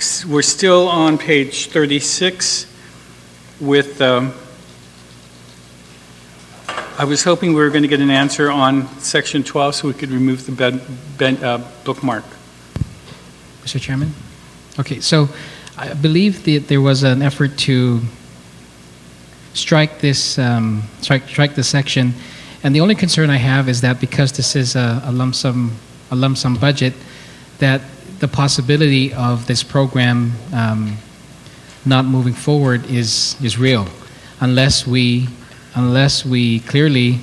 We're still on page 36 with, I was hoping we were going to get an answer on section 12 so we could remove the bookmark. Mr. Chairman? Okay, so I believe that there was an effort to strike this strike this section, and the only concern I have is that because this is a lump sum budget, that the possibility of this program not moving forward is real, unless we clearly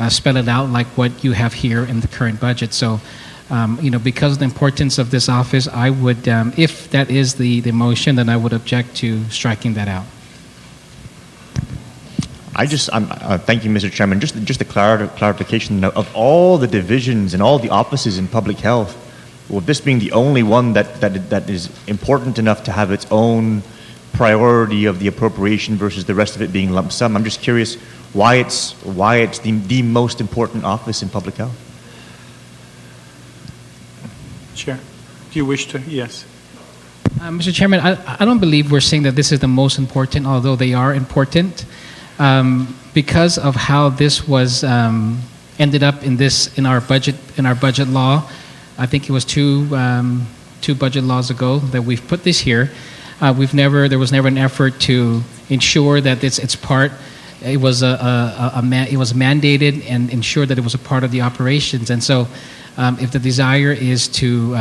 spell it out like what you have here in the current budget. So, because of the importance of this office, I would, if that is the motion, then I would object to striking that out. Thank you, Mr. Chairman. Just a clarification of all the divisions and all the offices in public health, with this being the only one that is important enough to have its own priority of the appropriation versus the rest of it being lump sum. I'm just curious why it's the most important office in public health. Chair, do you wish to? Yes. Mr. Chairman, I don't believe we're saying that this is the most important, although they are important. Because of how this was ended up in our budget law, I think it was two budget laws ago that we've put this here. There was never an effort to ensure that it's part. It was it was mandated and ensure that it was a part of the operations. And so, if the desire is to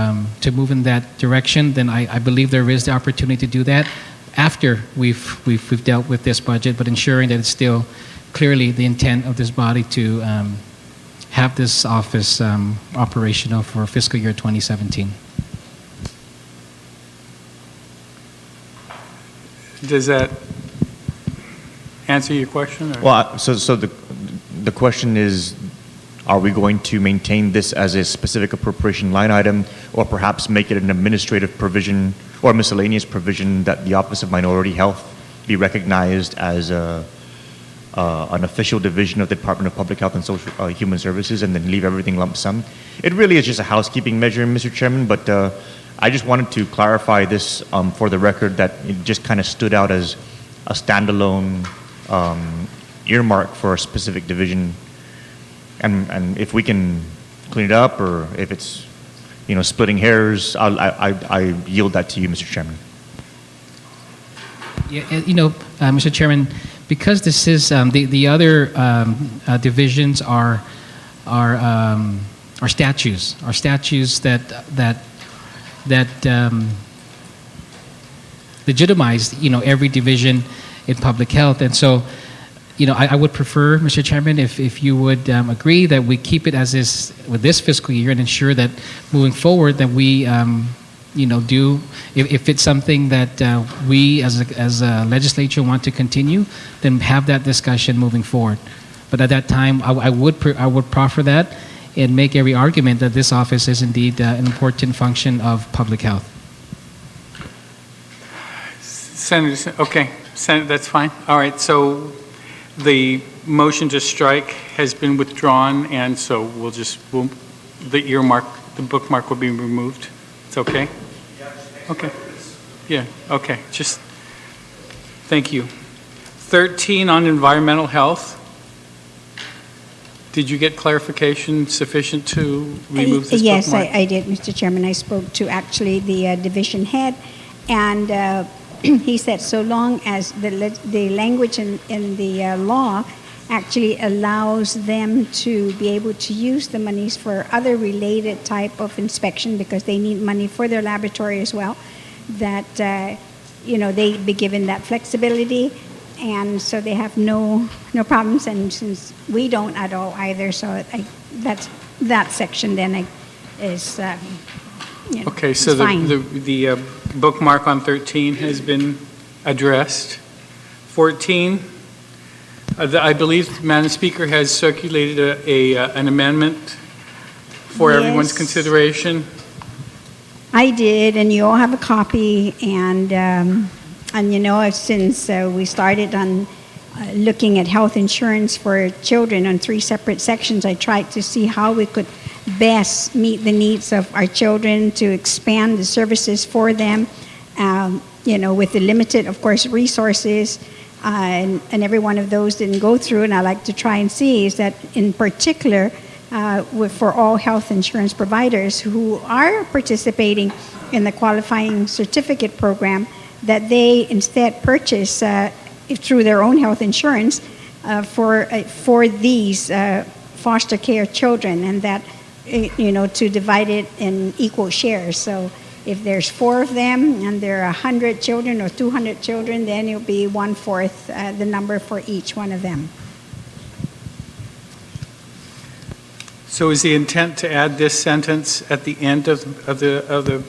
move in that direction, then I believe there is the opportunity to do that after we've dealt with this budget, but ensuring that it's still clearly the intent of this body to have this office operational for fiscal year 2017. Does that answer your question? Or? Well, so the question is, are we going to maintain this as a specific appropriation line item, or perhaps make it an administrative provision or miscellaneous provision that the Office of Minority Health be recognized as an official division of the Department of Public Health and Social Human Services, and then leave everything lump sum? It really is just a housekeeping measure, Mr. Chairman, but I just wanted to clarify this for the record, that it just kind of stood out as a standalone earmark for a specific division. And if we can clean it up, or if it's splitting hairs, I yield that to you, Mr. Chairman. Yeah, Mr. Chairman, because this is the other divisions are statutes, that legitimize every division in public health, and so. I would prefer, Mr. Chairman, if you would agree that we keep it as is with this fiscal year, and ensure that moving forward that we, do, if it's something that we as a legislature want to continue, then have that discussion moving forward. But at that time, I would proffer that and make every argument that this office is indeed an important function of public health. Senator, okay, Senator, that's fine. All right, so. The motion to strike has been withdrawn, and so the bookmark will be removed. It's okay? Okay. Yeah, okay. Just, thank you. 13 on environmental health. Did you get clarification sufficient to remove this yes, bookmark? Yes, I did, Mr. Chairman. I spoke to actually the division head, and he said so long as the language in the law actually allows them to be able to use the monies for other related type of inspection, because they need money for their laboratory as well, that they be given that flexibility, and so they have no problems, and since we don't at all either, so that section then is okay, so the bookmark on 13 has been addressed. 14, I believe Madam Speaker has circulated an amendment for everyone's consideration. I did, and you all have a copy, and since we started on looking at health insurance for children on 3 separate sections, I tried to see how we could best meet the needs of our children, to expand the services for them, with the limited, of course, resources, and every one of those didn't go through, and I like to try and see is that in particular for all health insurance providers who are participating in the qualifying certificate program, that they instead purchase through their own health insurance for these foster care children, and that to divide it in equal shares. So if there's 4 of them and there are 100 children or 200 children, then it'll be 1/4 the number for each one of them. So is the intent to add this sentence at the end of the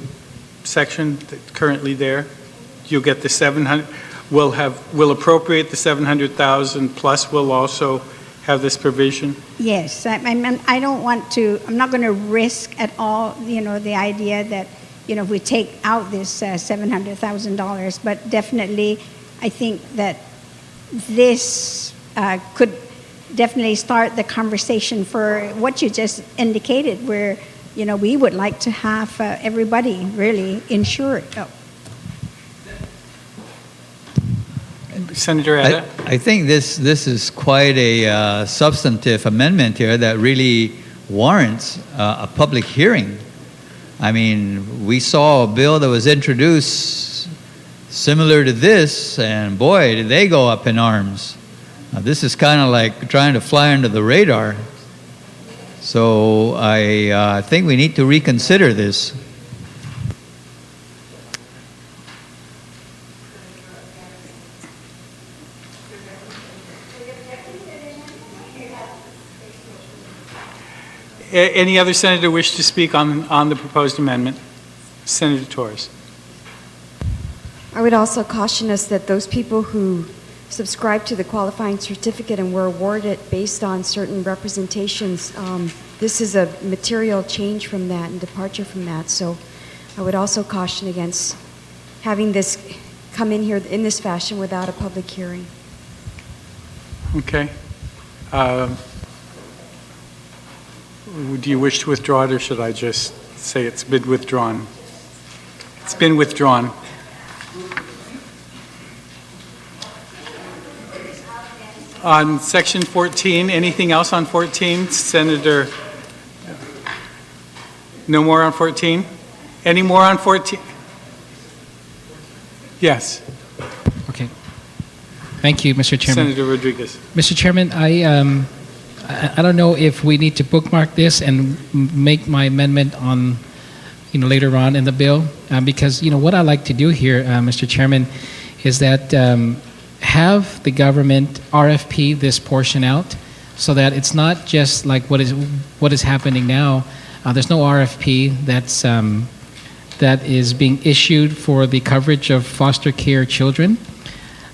section that's currently there? You'll get the 700, we'll appropriate the 700,000 plus we'll also have this provision? Yes, I don't want to, I'm not going to risk at all, the idea that, if we take out this $700,000, but definitely I think that this could definitely start the conversation for what you just indicated, where, we would like to have everybody really insured. Oh. Senator Ada? I think this is quite a substantive amendment here that really warrants a public hearing. I mean, we saw a bill that was introduced similar to this, and boy, did they go up in arms. This is kind of like trying to fly under the radar. So I think we need to reconsider this. Any other senator wish to speak on the proposed amendment? Senator Torres. I would also caution us that those people who subscribe to the qualifying certificate and were awarded based on certain representations, this is a material change from that and departure from that. So I would also caution against having this come in here in this fashion without a public hearing. Okay. Do you wish to withdraw it, or should I just say it's been withdrawn? It's been withdrawn. On section 14, anything else on 14? Senator, no more on 14? Any more on 14? Yes. Okay. Thank you, Mr. Chairman. Senator Rodriguez. Mr. Chairman, I don't know if we need to bookmark this and make my amendment on, later on in the bill, because, what I like to do here, Mr. Chairman, is that have the government RFP this portion out so that it's not just like what is happening now. There's no RFP that is being issued for the coverage of foster care children.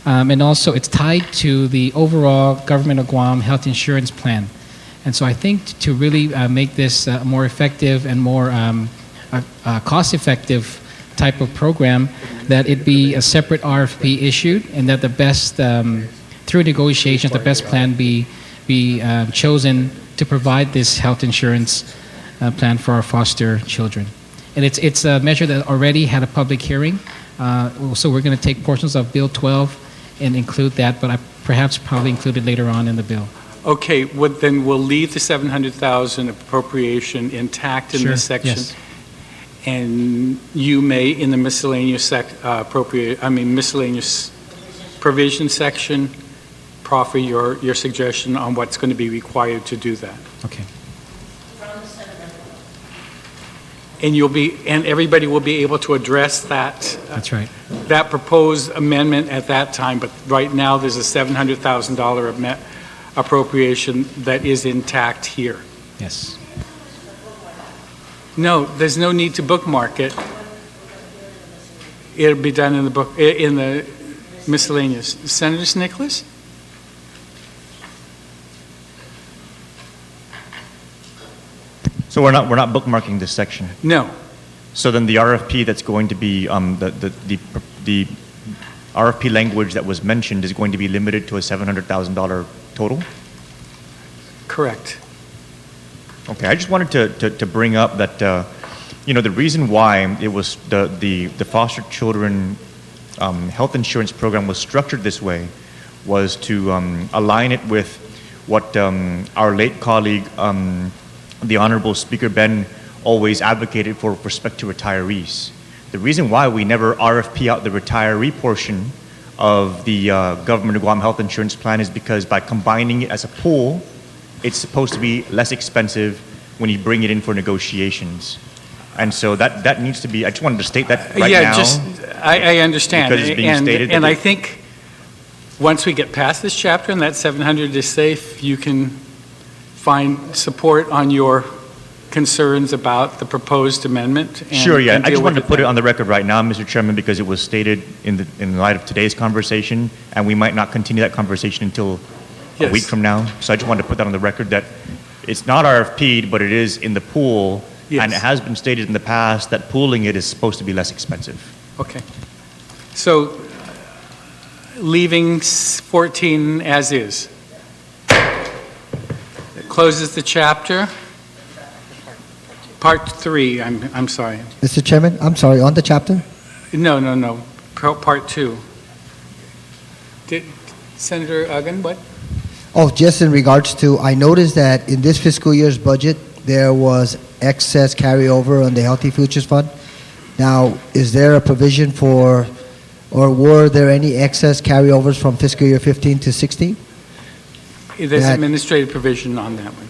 And also it's tied to the overall Government of Guam health insurance plan. And so I think to really make this more effective and more cost-effective type of program, that it be a separate RFP issued, and that the best, through negotiations, the best plan be chosen to provide this health insurance plan for our foster children. And it's a measure that already had a public hearing, so we're going to take portions of Bill 12 and include that, but perhaps probably include it later on in the bill. Okay, then we'll leave the 700,000 appropriation intact in this section. Yes. And you may, in the miscellaneous miscellaneous provision section, proffer your suggestion on what's going to be required to do that. Okay. And everybody will be able to address that. That's right. That proposed amendment at that time, but right now there's a $700,000 appropriation that is intact here. Yes. No, there's no need to bookmark it. It'll be done in the miscellaneous. Senator Nicholas? So we're not bookmarking this section. No. So then the RFP that's going to be the RFP language that was mentioned is going to be limited to a $700,000 total? Correct. Okay, I just wanted to bring up that You know, the reason why it was the foster children health insurance program was structured this way was to align it with what our late colleague, the Honorable Speaker Ben, always advocated for with respect to retirees. The reason why we never RFP out the retiree portion of the Government of Guam Health Insurance Plan is because by combining it as a pool, it's supposed to be less expensive when you bring it in for negotiations. And so that needs to be, I just wanted to state that right now. I understand. Because it's being stated and I think once we get past this chapter and that 700 is safe, you can find support on your concerns about the proposed amendment. Sure, yeah. I just wanted to put it then. on the record right now, Mr. Chairman, because it was stated in light of today's conversation, and we might not continue that conversation until a Yes. week from now. So I just wanted to put that on the record that it's not RFP'd, but it is in the pool, Yes. and it has been stated in the past that pooling it is supposed to be less expensive. Okay. So leaving 14 as is. It closes the chapter. Part 3, I'm sorry. Mr. Chairman, I'm sorry, on the chapter? No. Part 2. Did Senator Uggan, what? Oh, just in regards to, I noticed that in this fiscal year's budget, there was excess carryover on the Healthy Futures Fund. Now, is there a provision for, or were there any excess carryovers from fiscal year 15 to 16? There's That- administrative provision on that one.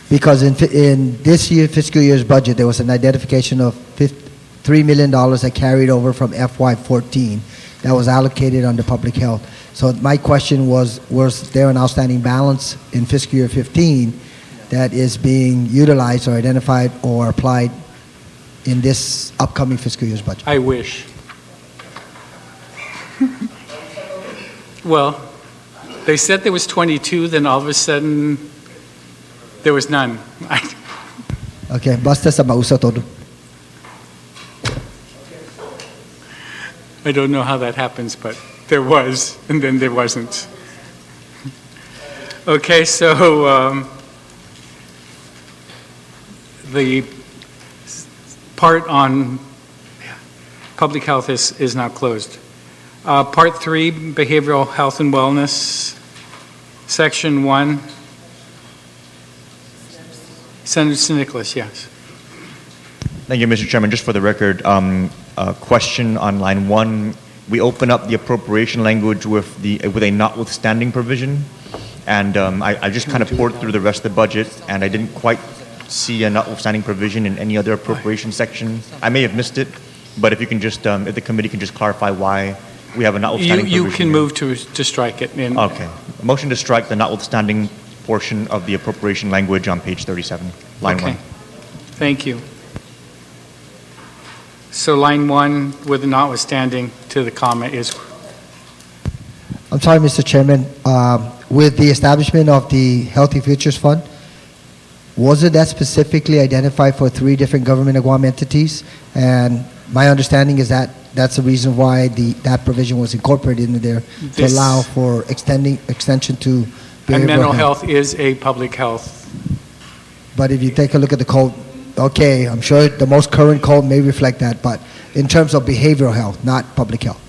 Because in this year, fiscal year's budget, there was an identification of $3 million that carried over from FY14 that was allocated under public health. So my question was there an outstanding balance in fiscal year 15 that is being utilized or identified or applied in this upcoming fiscal year's budget? I wish. Well, they said there was 22, then all of a sudden there was none. Okay, basta sa mausa todo. I don't know how that happens, but there was, and then there wasn't. Okay, so the part on public health is now closed. Part 3, behavioral health and wellness, Section 1. Senator Nicholas, yes. Thank you, Mr. Chairman. Just for the record, a question on line 1. We open up the appropriation language with a notwithstanding provision, and I just kind of poured through the rest of the budget, and I didn't quite see a notwithstanding provision in any other appropriation section. I may have missed it, but if you can just, if the committee can just clarify why we have a notwithstanding provision. You can here. move to strike it. Okay. Motion to strike the notwithstanding portion of the appropriation language on page 37, line 1. Thank you. So line 1 with the notwithstanding to the comma is, I'm sorry, Mr. Chairman. With the establishment of the Healthy Futures Fund, wasn't that specifically identified for 3 different government of Guam entities? And my understanding is that that's the reason why that provision was incorporated into there to allow for extension to and behavioral mental health is a public health. But if you take a look at the code, okay, I'm sure the most current code may reflect that, but in terms of behavioral health, not public health.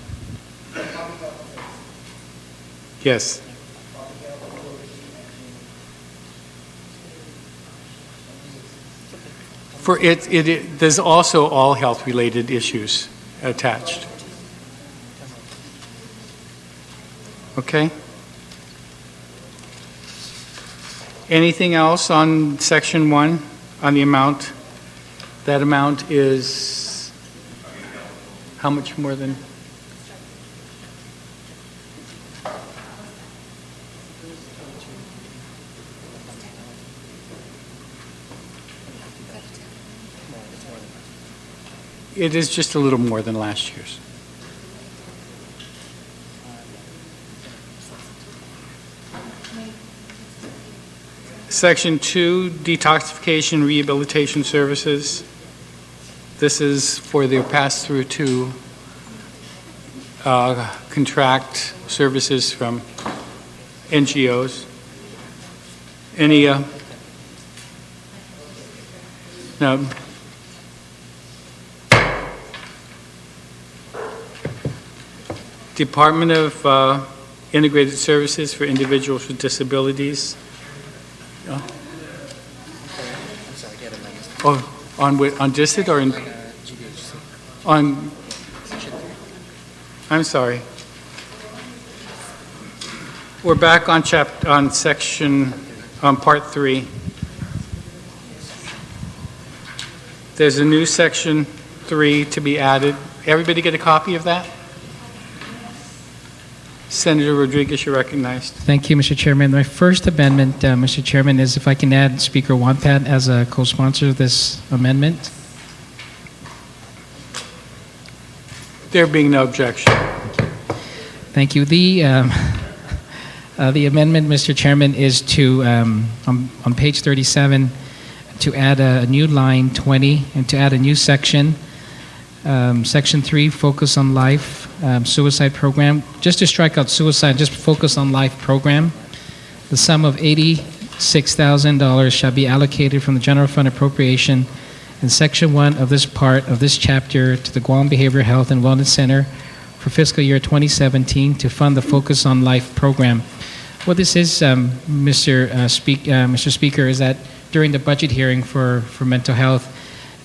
Yes. For there's also all health-related issues attached. Okay? Anything else on section 1, on the amount? That amount is how much more than? It is just a little more than last year's. Section 2, detoxification rehabilitation services. This is for their pass-through to contract services from NGOs. Any, no, Department of Integrated Services for Individuals with Disabilities. Oh, on DISIT or in? On, I'm sorry. We're back on section, on part 3. There's a new section 3 to be added. Everybody get a copy of that? Senator Rodriguez, you're recognized. Thank you, Mr. Chairman. My first amendment, Mr. Chairman, is if I can add Speaker Wampat as a co-sponsor of this amendment. There being no objection. Thank you. The amendment, Mr. Chairman, is to, on page 37, to add a new line 20 and to add a new section, section 3, focus on life, suicide program. Just to strike out suicide, just focus on life program. The sum of $86,000 shall be allocated from the general fund appropriation in section 1 of this part of this chapter to the Guam Behavioral Health and Wellness Center for fiscal year 2017 to fund the Focus on Life program. What this is, Mr. Speaker, is that during the budget hearing for mental health,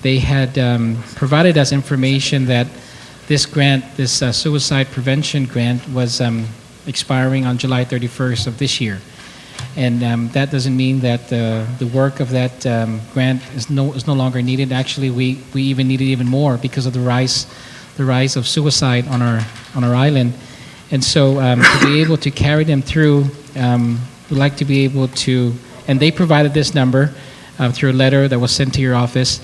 they had provided us information that this grant, this suicide prevention grant, was expiring on July 31st of this year. And that doesn't mean that the work of that grant is no longer needed. Actually, we even need it even more because of the rise of suicide on our island. And so to be able to carry them through, we'd like to be able to, and they provided this number through a letter that was sent to your office,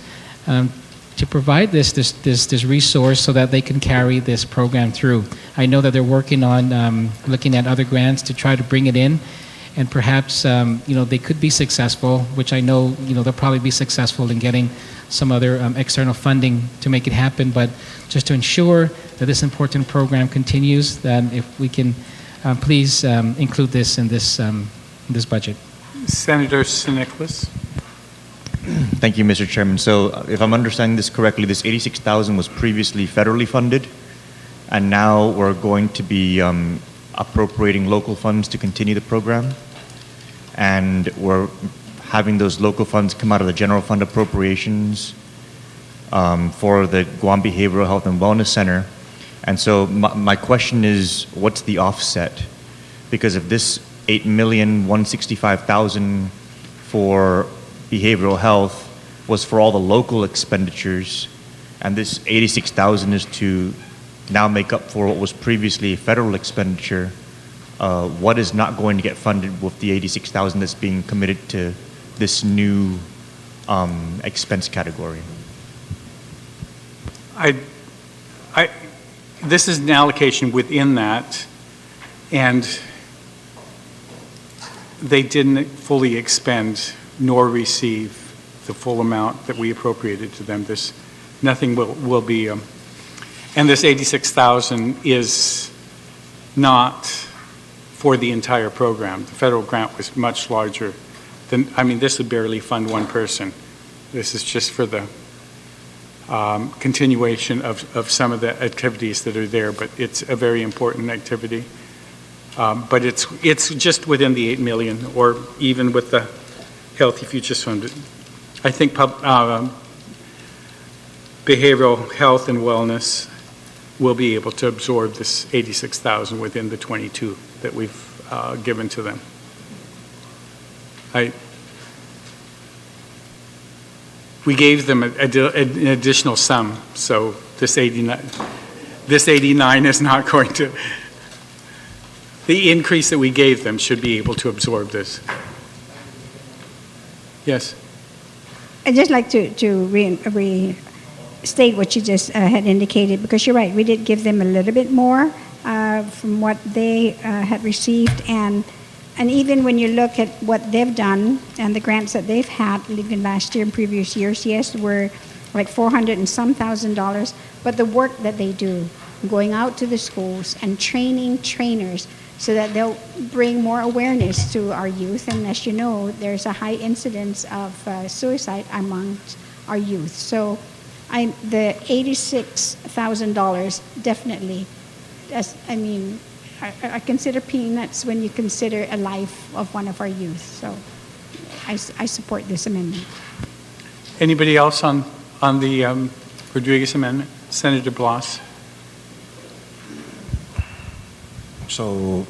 to provide this resource so that they can carry this program through. I know that they're working on looking at other grants to try to bring it in, and perhaps they could be successful, which I know they'll probably be successful in getting some other external funding to make it happen. But just to ensure that this important program continues, then if we can please include this in this budget. Senator Nicholas. Thank you, Mr. Chairman. So if I'm understanding this correctly, this $86,000 was previously federally funded, and now we're going to be appropriating local funds to continue the program, and we're having those local funds come out of the general fund appropriations for the Guam Behavioral Health and Wellness Center. And so my question is, what's the offset? Because if this $8,165,000 for behavioral health was for all the local expenditures, and this $86,000 is to now make up for what was previously a federal expenditure, what is not going to get funded with the $86,000 that's being committed to this new expense category? This is an allocation within that, and they didn't fully expend nor receive the full amount that we appropriated to them. Nothing will be, and this $86,000 is not for the entire program. The federal grant was much larger than, this would barely fund one person. This is just for the continuation of some of the activities that are there, but it's a very important activity. But it's just within the $8 million, or even with the Healthy Futures Fund. I think behavioral health and wellness will be able to absorb this $86,000 within the 22 that we've given to them. We gave them an additional sum, so this 89 is not going to. The increase that we gave them should be able to absorb this. Yes. I'd just like to restate what you just had indicated, because you're right, we did give them a little bit more from what they had received, and even when you look at what they've done and the grants that they've had, even last year and previous years, yes, were like $400 and some thousand, but the work that they do, going out to the schools and training trainers so that they'll bring more awareness to our youth. And as you know, there's a high incidence of suicide among our youth. So the $86,000 definitely as, I mean, I consider peanuts when you consider a life of one of our youth. So I support this amendment. Anybody else on the Rodriguez amendment? Senator Blas? So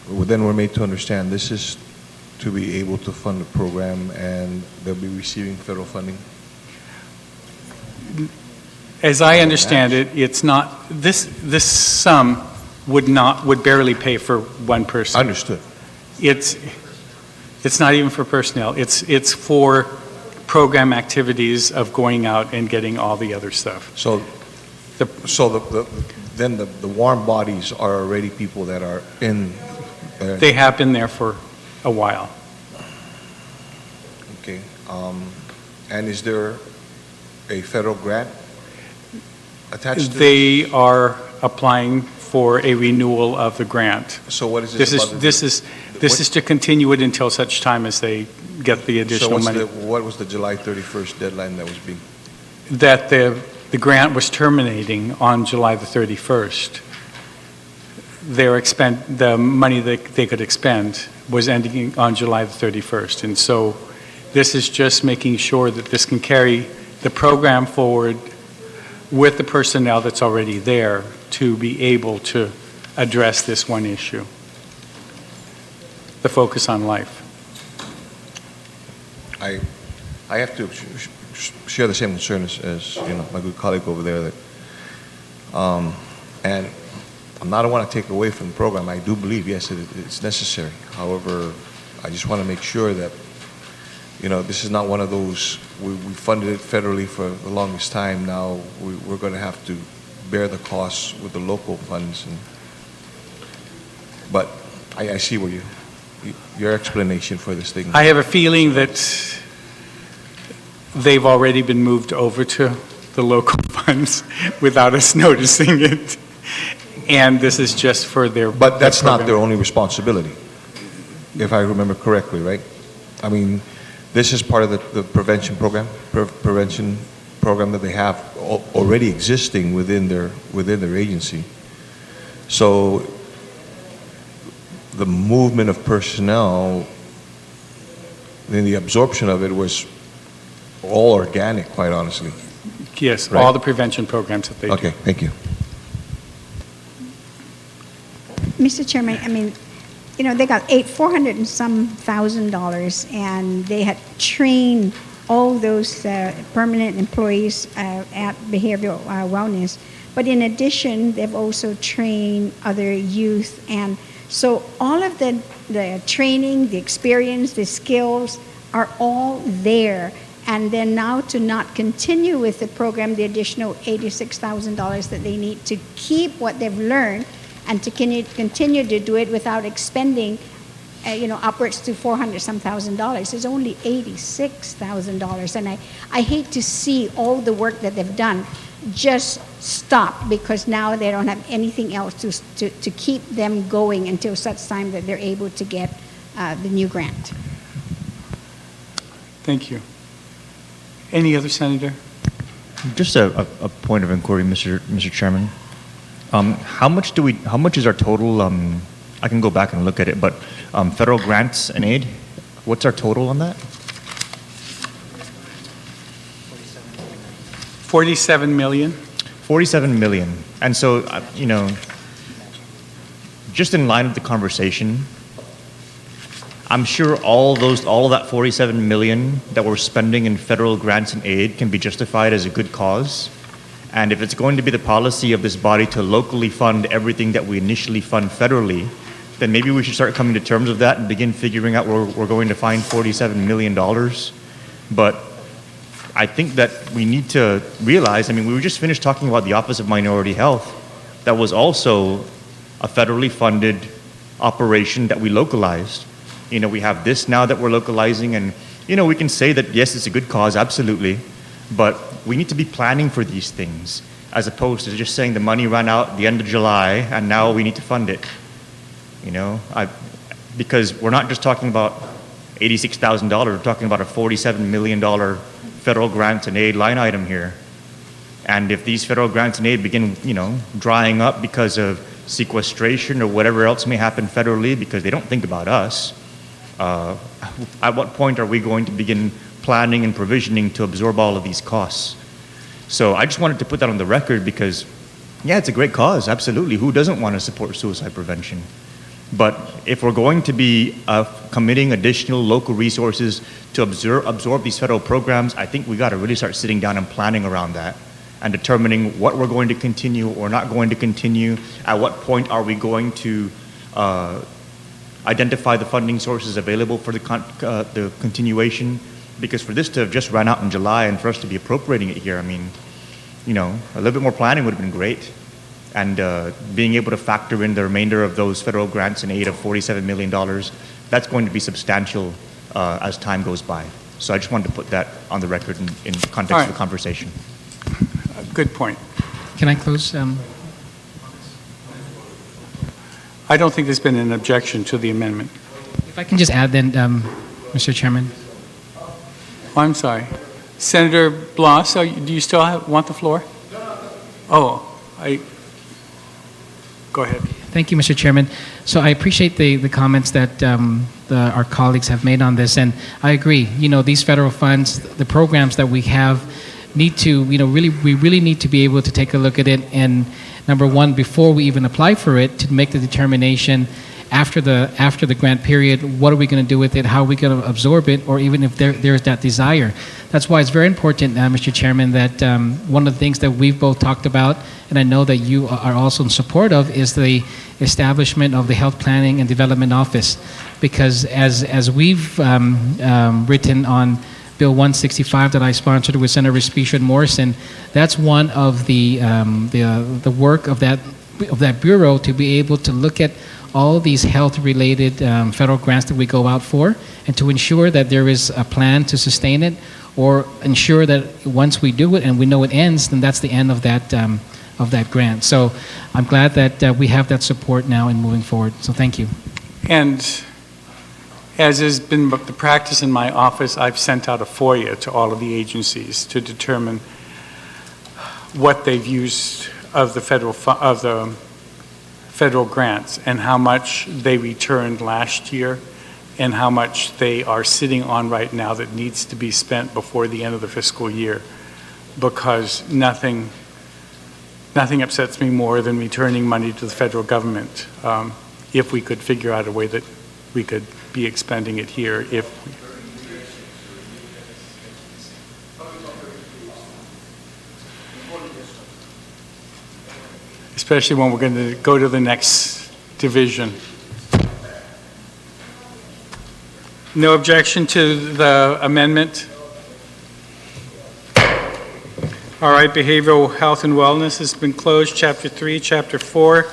then we're made to understand this is to be able to fund the program and they'll be receiving federal funding? As I understand it, it's not, this sum would barely pay for one person. Understood. It's not even for personnel. It's for program activities of going out and getting all the other stuff. So then the warm bodies are already people that are in. They have been there for a while. Okay. And is there a federal grant attached to They are applying for a renewal of the grant. So what is this about? This is to continue it until such time as they get the additional money. What was the July 31st deadline that was being? That the grant was terminating on July the 31st. The money that they could expend was ending on July the 31st. And so this is just making sure that this can carry the program forward with the personnel that's already there to be able to address this one issue, the focus on life. I have to share the same concern as my good colleague over there. That, and I don't want to take away from the program. I do believe, yes, it's necessary. However, I just want to make sure that this is not one of those, we funded it federally for the longest time. Now we're going to have to bear the costs with the local funds. But I see where your explanation for this thing. I have a feeling that they've already been moved over to the local funds without us noticing it. And this is just for their. But that's not their only responsibility, if I remember correctly, right? I mean, this is part of the prevention program that they have already existing within their agency. So the movement of personnel, then the absorption of it was all organic, quite honestly. Yes, right? All the prevention programs that they do. Okay, thank you. Mr. Chairman, I mean, they got $400 and some thousand, and they had trained all those permanent employees at behavioral wellness. But in addition, they've also trained other youth, and so all of the training, the experience, the skills are all there. And then now to not continue with the program, the additional $86,000 that they need to keep what they've learned and to continue to do it without expending, upwards to $400 thousand. It's only $86,000, and I hate to see all the work that they've done just stop because now they don't have anything else to keep them going until such time that they're able to get the new grant. Thank you. Any other senator? Just a point of inquiry, Mr. Chairman. How much is our total, I can go back and look at it, but federal grants and aid, what's our total on that? 47 million. 47 million. And so, just in line with the conversation, I'm sure all of that 47 million that we're spending in federal grants and aid can be justified as a good cause. And if it's going to be the policy of this body to locally fund everything that we initially fund federally, then maybe we should start coming to terms with that and begin figuring out where we're going to find $47 million. But I think that we need to realize, we were just finished talking about the Office of Minority Health. That was also a federally funded operation that we localized. We have this now that we're localizing, and we can say that yes, it's a good cause, absolutely, but we need to be planning for these things as opposed to just saying the money ran out at the end of July and now we need to fund it. Because we're not just talking about $86,000, we're talking about a $47 million federal grants and aid line item here. And if these federal grants and aid begin, drying up because of sequestration or whatever else may happen federally because they don't think about us, at what point are we going to begin planning and provisioning to absorb all of these costs? So I just wanted to put that on the record because, yeah, it's a great cause, absolutely. Who doesn't want to support suicide prevention? But if we're going to be committing additional local resources to absorb these federal programs, I think we got to really start sitting down and planning around that and determining what we're going to continue or not going to continue. At what point are we going to identify the funding sources available for the continuation? Because for this to have just run out in July and for us to be appropriating it here, I mean, a little bit more planning would have been great. And being able to factor in the remainder of those federal grants and aid of $47 million, that's going to be substantial as time goes by. So I just wanted to put that on the record in context of the conversation. Good point. Can I close? I don't think there's been an objection to the amendment. If I can just add then, Mr. Chairman. Oh, I'm sorry. Senator Blas, do you still want the floor? Oh, go ahead. Thank you, Mr. Chairman. So I appreciate the comments that our colleagues have made on this, and I agree. These federal funds, the programs that we have, need to, we really need to be able to take a look at it. And number one, before we even apply for it, to make the determination after the grant period, what are we going to do with it? How are we going to absorb it? Or even if there's that desire. That's why it's very important, Mr. Chairman, that one of the things that we've both talked about, and I know that you are also in support of, is the establishment of the Health Planning and Development Office. Because as we've written on Bill 165 that I sponsored with Senator Respicio and Morrison, that's one of the work of that bureau, to be able to look at all these health-related federal grants that we go out for, and to ensure that there is a plan to sustain it, or ensure that once we do it and we know it ends, then that's the end of that grant. So I'm glad that we have that support now in moving forward. So thank you. And as has been the practice in my office, I've sent out a FOIA to all of the agencies to determine what they've used of the federal grants and how much they returned last year and how much they are sitting on right now that needs to be spent before the end of the fiscal year, because nothing upsets me more than returning money to the federal government if we could figure out a way that we could be expending it here especially when we're going to go to the next division. No objection to the amendment? All right, behavioral health and wellness has been closed. Chapter 3, Chapter 4.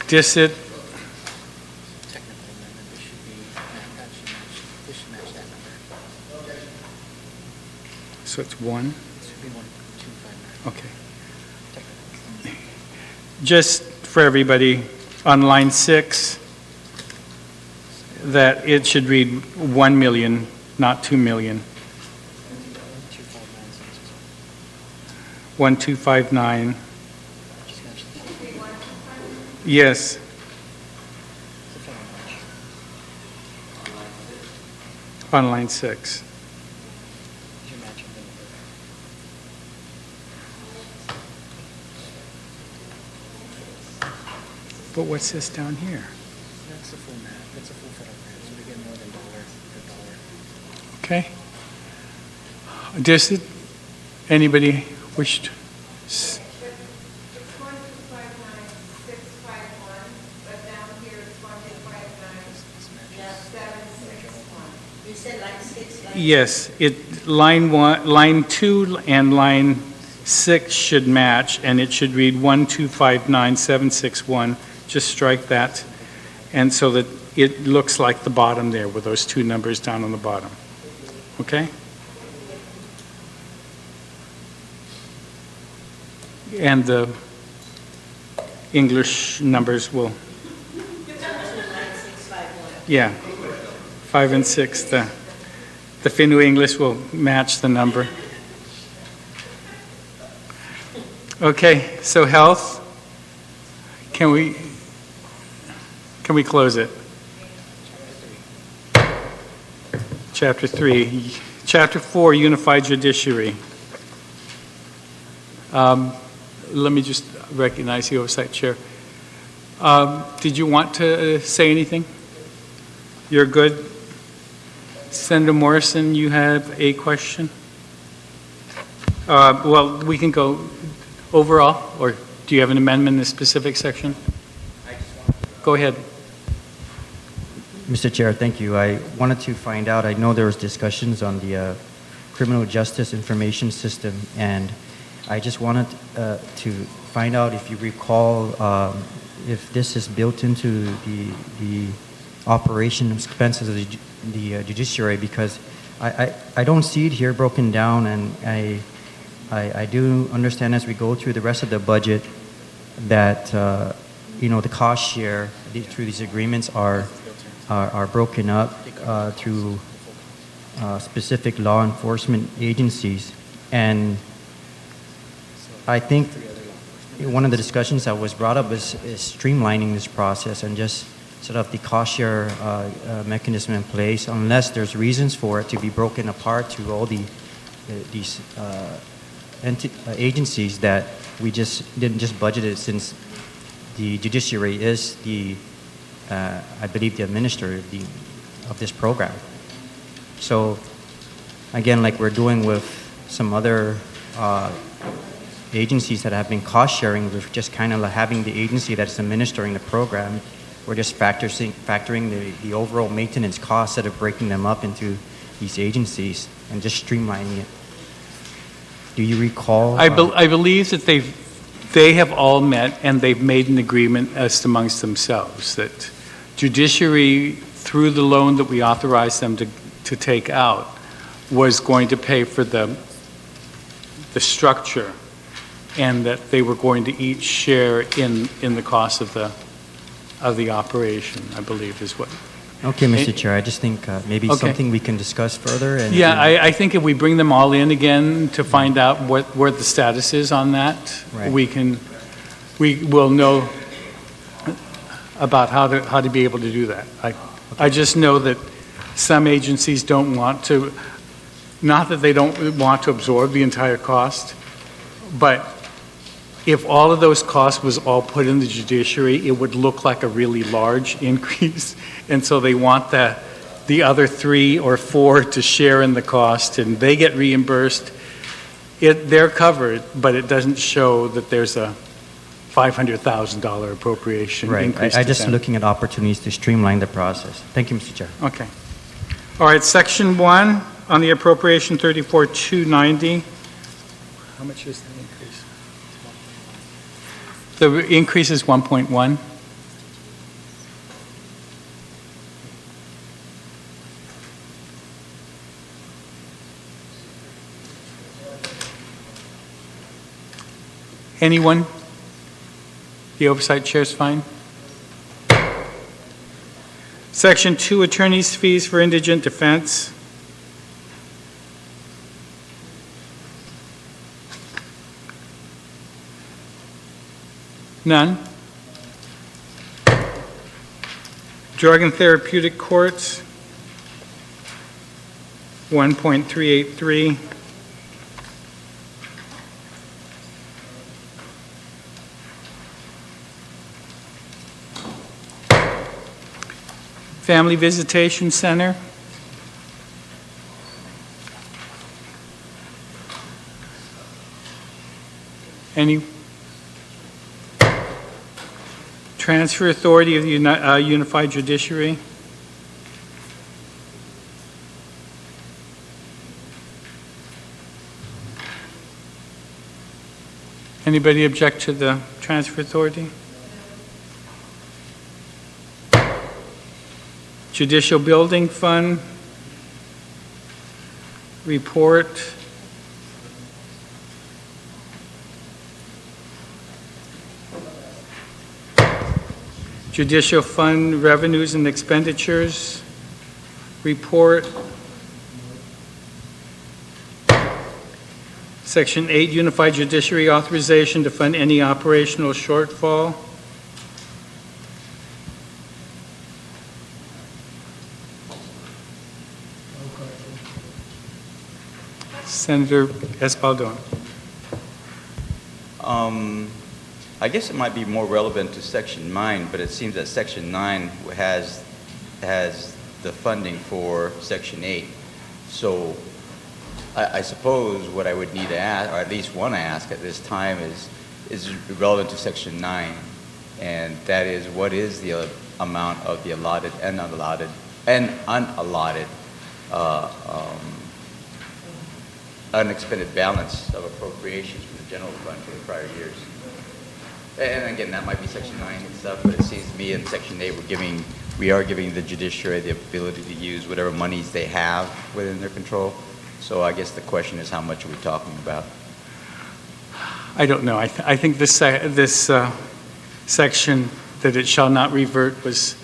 DISIT. So it's 1? Okay. Just for everybody, on line 6, that it should read 1 million, not 2 million. 1259. Yes. On line 6. But what's this down here? That's the full match. That's a full federal grant, so we get more than dollar per dollar. Okay. DISIT, anybody wish to? It's 1259,651, but down here it's 1259,761. You said line 6, line Yes, line 2 and line 6 should match, and it should read 1259761. Just strike that, and so that it looks like the bottom there with those two numbers down on the bottom. Okay? And the English numbers will, yeah, 5 and 6, the Finnu English will match the number. Okay, so health, can we close it? Chapter 3. Chapter 4, Unified Judiciary. Let me just recognize the Oversight Chair. Did you want to say anything? You're good? Senator Morrison, you have a question? Well, we can go overall, or do you have an amendment in a specific section? Go ahead. Mr. Chair, thank you. I wanted to find out, I know there was discussions on the criminal justice information system, and I just wanted to find out if you recall if this is built into the operation expenses of the judiciary, because I don't see it here broken down, and I do understand as we go through the rest of the budget that the cost share through these agreements are broken up through specific law enforcement agencies. And I think one of the discussions that was brought up is streamlining this process and just sort of the cost share mechanism in place, unless there's reasons for it to be broken apart to all these agencies that we didn't just budget it, since the judiciary is I believe the administrator of this program. So again, like we're doing with some other agencies that have been cost sharing, we're just kind of having the agency that's administering the program. We're just factoring the overall maintenance costs instead of breaking them up into these agencies and just streamlining it. Do you recall? I believe that they have all met and they've made an agreement as amongst themselves that judiciary, through the loan that we authorized them to take out, was going to pay for the structure, and that they were going to each share in the cost of the operation, I believe is what. Okay, Mr. Chair, I just think maybe something we can discuss further. And, yeah, I think if we bring them all in again to find out where the status is on that, right, we will know about how to be able to do that. I just know that some agencies don't want to, not that they don't want to absorb the entire cost, but if all of those costs was all put in the judiciary, it would look like a really large increase. And so they want the other 3 or 4 to share in the cost, and they get reimbursed. They're covered, but it doesn't show that there's a $500,000 appropriation increase. I just looking at opportunities to streamline the process. Thank you, Mr. Chair. Okay. All right, Section 1 on the appropriation 34,290. How much is the increase? The increase is 1.1. Anyone? The Oversight Chair is fine. Section 2, attorney's fees for indigent defense. None. Drug and therapeutic courts, 1.383. Family Visitation Center, any? Transfer Authority of the Unified Judiciary. Anybody object to the Transfer Authority? Judicial Building Fund report. Judicial Fund revenues and expenditures report. Section 8, Unified Judiciary Authorization to fund any operational shortfall. Senator Espaldon. I guess it might be more relevant to Section 9, but it seems that Section 9 has the funding for Section 8. So I suppose what I would need to ask, or at least want to ask at this time, is relevant to Section 9, and that is, what is the amount of the allotted and unallotted unexpended balance of appropriations from the general fund for the prior years. And again, that might be Section 9 and stuff, but it seems to me in Section 8 we are giving the judiciary the ability to use whatever monies they have within their control. So I guess the question is, how much are we talking about? I don't know. I think this section, that it shall not revert, was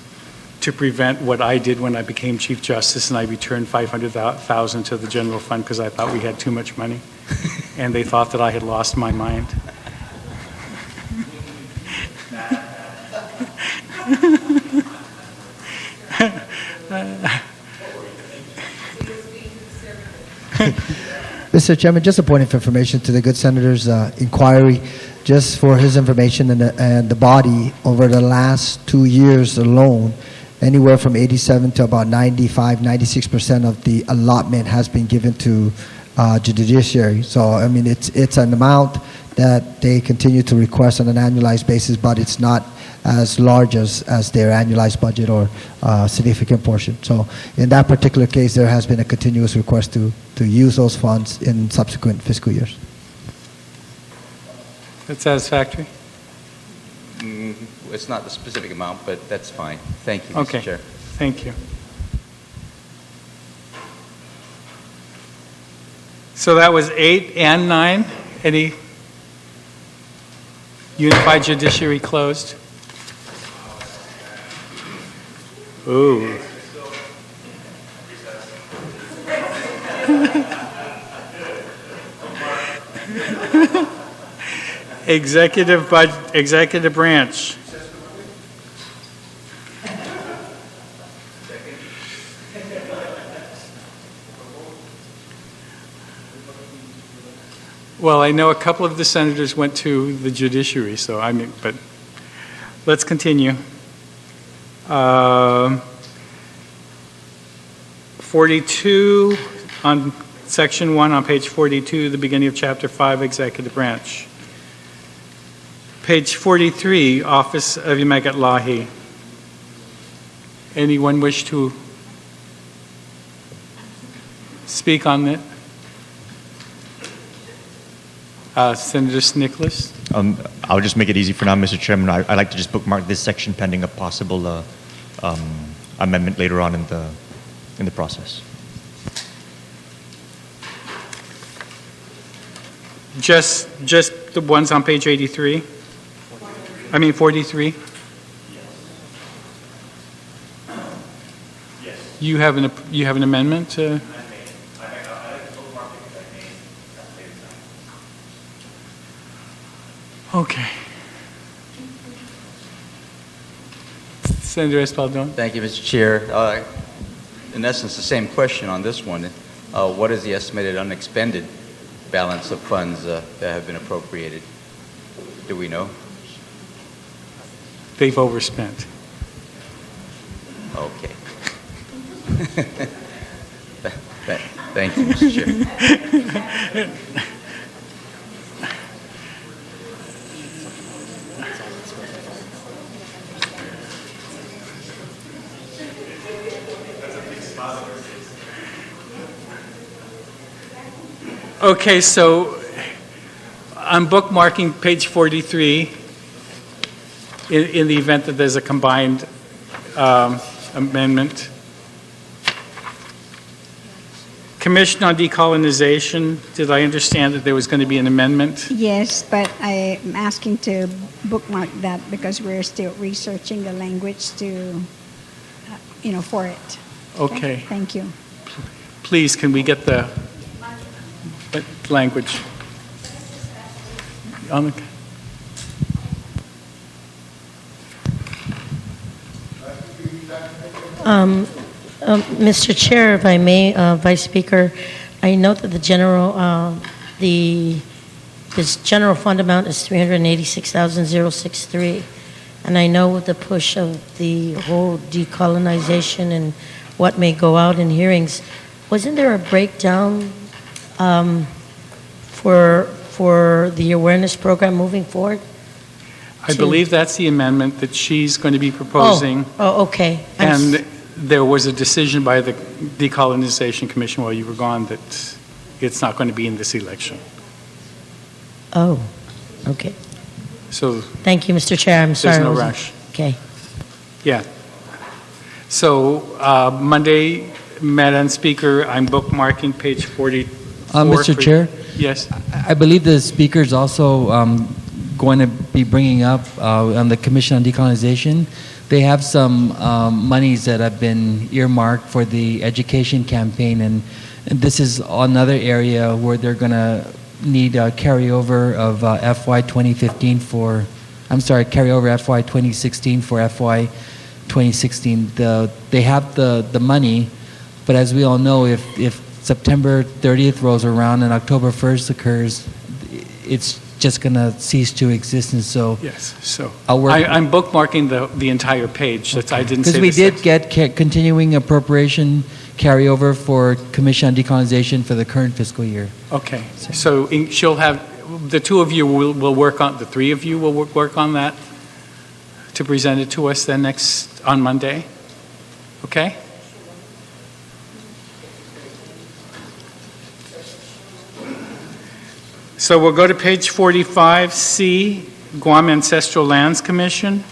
to prevent what I did when I became Chief Justice, and I returned $500,000 to the general fund because I thought we had too much money, and they thought that I had lost my mind. Mr. Chairman, just a point of information to the good senator's inquiry. Just for his information and the body, over the last 2 years alone, anywhere from 87 to about 95, 96% of the allotment has been given to judiciary. So, I mean, it's an amount that they continue to request on an annualized basis, but it's not as large as their annualized budget or significant portion. So in that particular case, there has been a continuous request to use those funds in subsequent fiscal years. That's satisfactory? It's not the specific amount, but that's fine. Thank you, Okay. Mr. Chair. Thank you. So that was 8 and 9. Any unified judiciary closed? Ooh. Executive branch. Well, I know a couple of the senators went to the judiciary, so I mean, but let's continue. 42 on section 1 on page 42, the beginning of chapter 5, executive branch. Page 43, Office of Imagat Lahi. Anyone wish to speak on it? Senator Nicholas? I'll just make it easy for now, Mr. Chairman. I'd like to just bookmark this section pending a possible amendment later on in the process. Just the ones on page 83? I mean 43? Yes. You have an amendment to? Okay. Senator Espaldon. Thank you, Mr. Chair. In essence, the same question on this one. What is the estimated unexpended balance of funds that have been appropriated? Do we know? They've overspent. Okay. Thank you, Mr. Chair. Okay, so I'm bookmarking page 43 in the event that there's a combined amendment. Commission on Decolonization, did I understand that there was going to be an amendment? Yes, but I'm asking to bookmark that because we're still researching the language to, for it. Okay. Thank you. Please, can we get the language? On the- Mr. Chair, if I may, Vice Speaker, I note that this general fund amount is 386,063, and I know with the push of the whole decolonization and what may go out in hearings, wasn't there a breakdown for the awareness program moving forward? I believe that's the amendment that she's going to be proposing. Oh, okay. And there was a decision by the Decolonization Commission while you were gone that it's not going to be in this election. Oh, okay. So Thank you, Mr. Chair. I'm sorry. there's I no wasn't- rush. Okay. Yeah. So Monday, Madam Speaker, I'm bookmarking page 44. Mr. Chair? Yes. I believe the speaker is also going to be bringing up on the Commission on Decolonization. They have some monies that have been earmarked for the education campaign, and this is another area where they're going to need a carryover of FY 2015 for, I'm sorry, carryover FY 2016 for FY 2016. They have the money, but as we all know, if September 30th rolls around and October 1st occurs, it's just going to cease to exist. And so Yes. So I'll work. I'm bookmarking the entire page. That's, I didn't say Because we the did get continuing appropriation carryover for Commission on Decolonization for the current fiscal year. Okay. So she'll have, the two of you will work on, the three of you will work on that to present it to us then on Monday? Okay? So we'll go to page 45C, Guam Ancestral Lands Commission.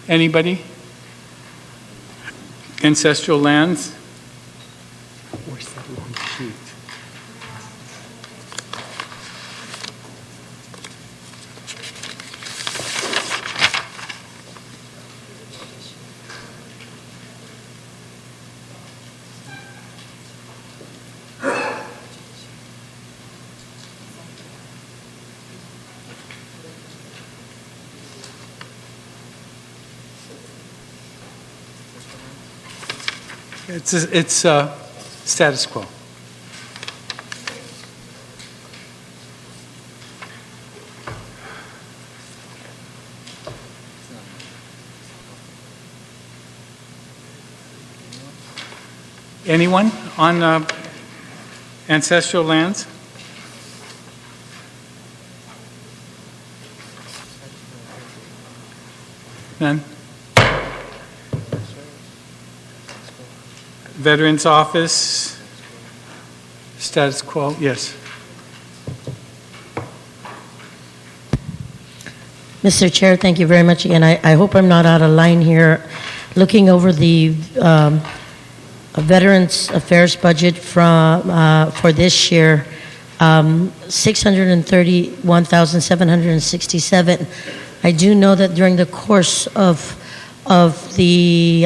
Anybody? Ancestral lands? Where's that long sheet? It's status quo. Anyone on ancestral lands? None? Veterans Office, status quo, yes. Mr. Chair, thank you very much again. I hope I'm not out of line here. Looking over the Veterans Affairs budget for this year, 631,767. I do know that during the course of the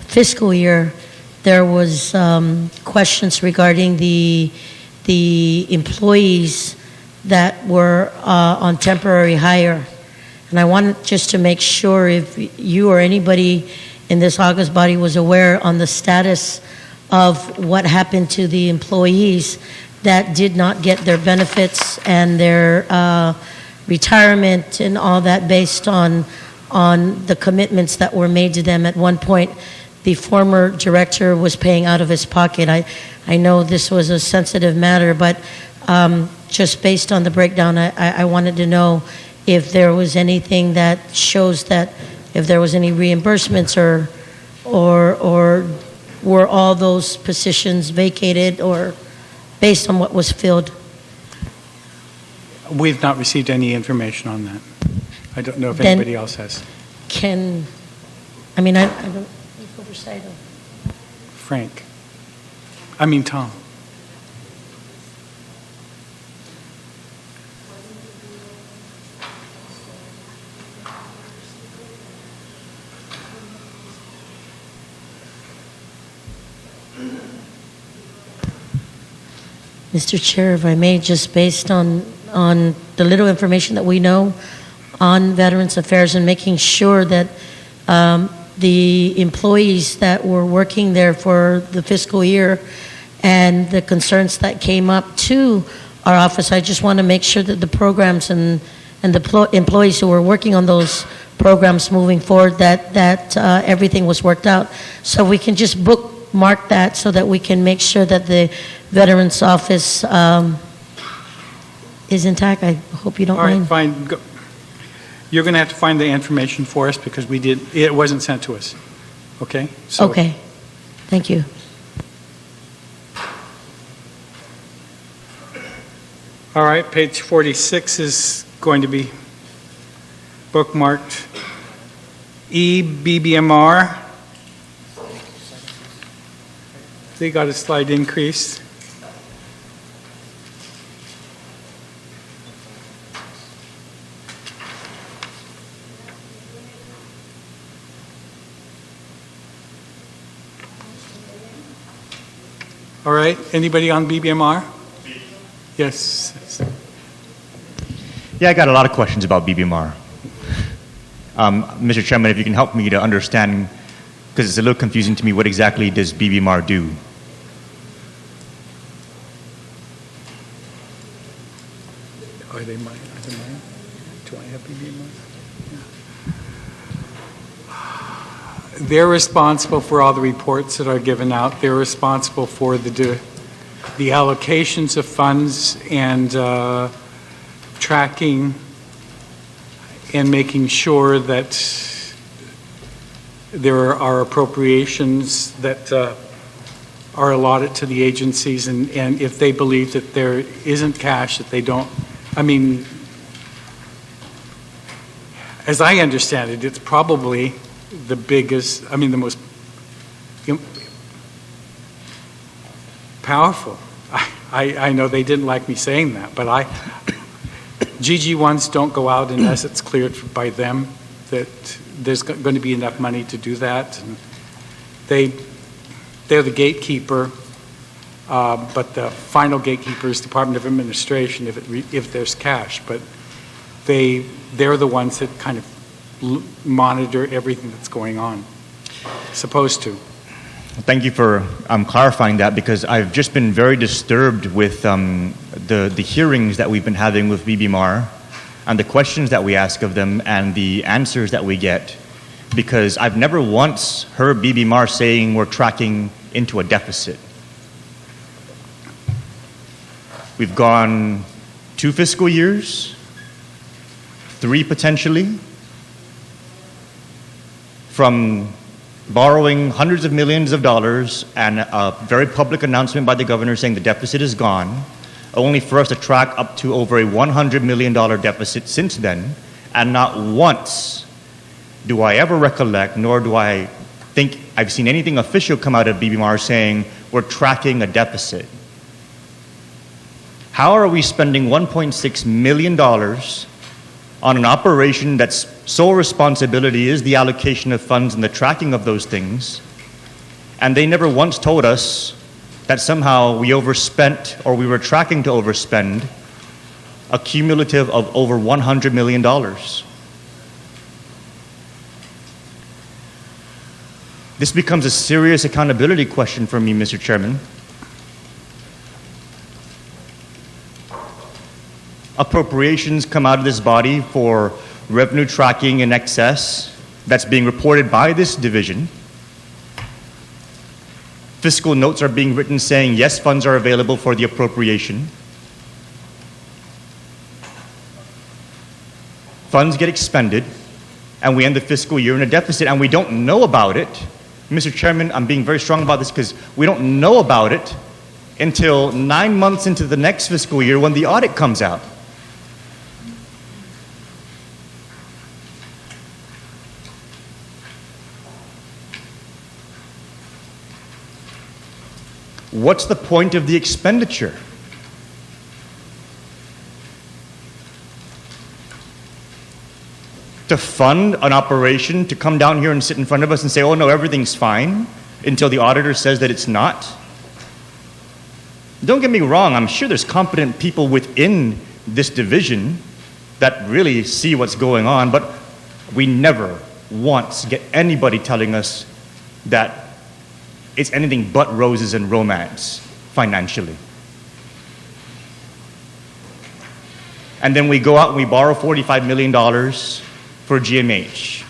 fiscal year, there was questions regarding the employees that were on temporary hire. And I wanted just to make sure if you or anybody in this August body was aware on the status of what happened to the employees that did not get their benefits and their retirement and all that based on the commitments that were made to them. At one point, the former director was paying out of his pocket. I know this was a sensitive matter, but just based on the breakdown, I wanted to know if there was anything that shows that if there was any reimbursements or were all those positions vacated or based on what was filled. We've not received any information on that. I don't know if Then anybody else has. I don't, oversight of. Frank. Tom. Mr. Chair, if I may, just based on the little information that we know on Veterans Affairs and making sure that the employees that were working there for the fiscal year and the concerns that came up to our office, I just want to make sure that the programs and the employees who were working on those programs moving forward, that everything was worked out. So we can just bookmark that so that we can make sure that the Veterans Office is intact. I hope you don't All right, mind. fine. You're going to have to find the information for us because it wasn't sent to us. Okay? So, Okay. Thank you. all right, page 46 is going to be bookmarked. BBMR. They got a slight increase. All right, anybody on BBMR? Yes. Yeah, I got a lot of questions about BBMR. Mr. Chairman, if you can help me to understand, because it's a little confusing to me, what exactly does BBMR do? Are they mine? Do I have BBMR? Yeah. They're responsible for all the reports that are given out. They're responsible for the allocations of funds and tracking and making sure that there are appropriations that are allotted to the agencies, and if they believe that there isn't cash, that they don't, I mean, as I understand it, it's probably the biggest, I mean, the most powerful. I know they didn't like me saying that, but GG1s don't go out unless it's cleared by them that there's going to be enough money to do that. And they're the gatekeeper, but the final gatekeeper is Department of Administration if there's cash. But they're the ones that kind of monitor everything that's going on, supposed to. Thank you for clarifying that, because I've just been very disturbed with the hearings that we've been having with BBMR and the questions that we ask of them and the answers that we get, because I've never once heard BBMR saying we're tracking into a deficit. We've gone 2 fiscal years, 3 potentially, from borrowing hundreds of millions of dollars and a very public announcement by the governor saying the deficit is gone, only for us to track up to over a $100 million deficit since then, and not once do I ever recollect, nor do I think I've seen anything official come out of BBMR saying we're tracking a deficit. How are we spending $1.6 million on an operation that's sole responsibility is the allocation of funds and the tracking of those things, and they never once told us that somehow we overspent or we were tracking to overspend a cumulative of over $100 million? This becomes a serious accountability question for me, Mr. Chairman. Appropriations come out of this body for revenue tracking in excess that's being reported by this division. Fiscal notes are being written saying, yes, funds are available for the appropriation. Funds get expended, and we end the fiscal year in a deficit, and we don't know about it. Mr. Chairman, I'm being very strong about this because we don't know about it until 9 months into the next fiscal year when the audit comes out. What's the point of the expenditure? To fund an operation, to come down here and sit in front of us and say, oh no, everything's fine, until the auditor says that it's not? Don't get me wrong, I'm sure there's competent people within this division that really see what's going on, but we never once get anybody telling us that it's anything but roses and romance financially. And then we go out and we borrow $45 million for GMH.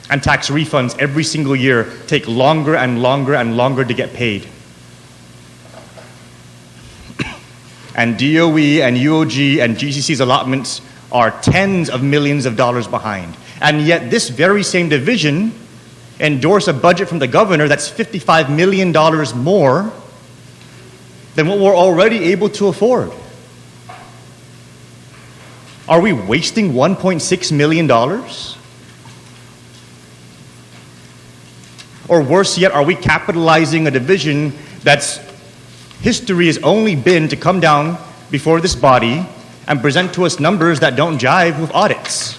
And tax refunds every single year take longer and longer and longer to get paid. And DOE and UOG and GCC's allotments are tens of millions of dollars behind. And yet this very same division endorsed a budget from the governor that's $55 million more than what we're already able to afford. Are we wasting $1.6 million? Or worse yet, are we capitalizing a division that's history has only been to come down before this body and present to us numbers that don't jive with audits?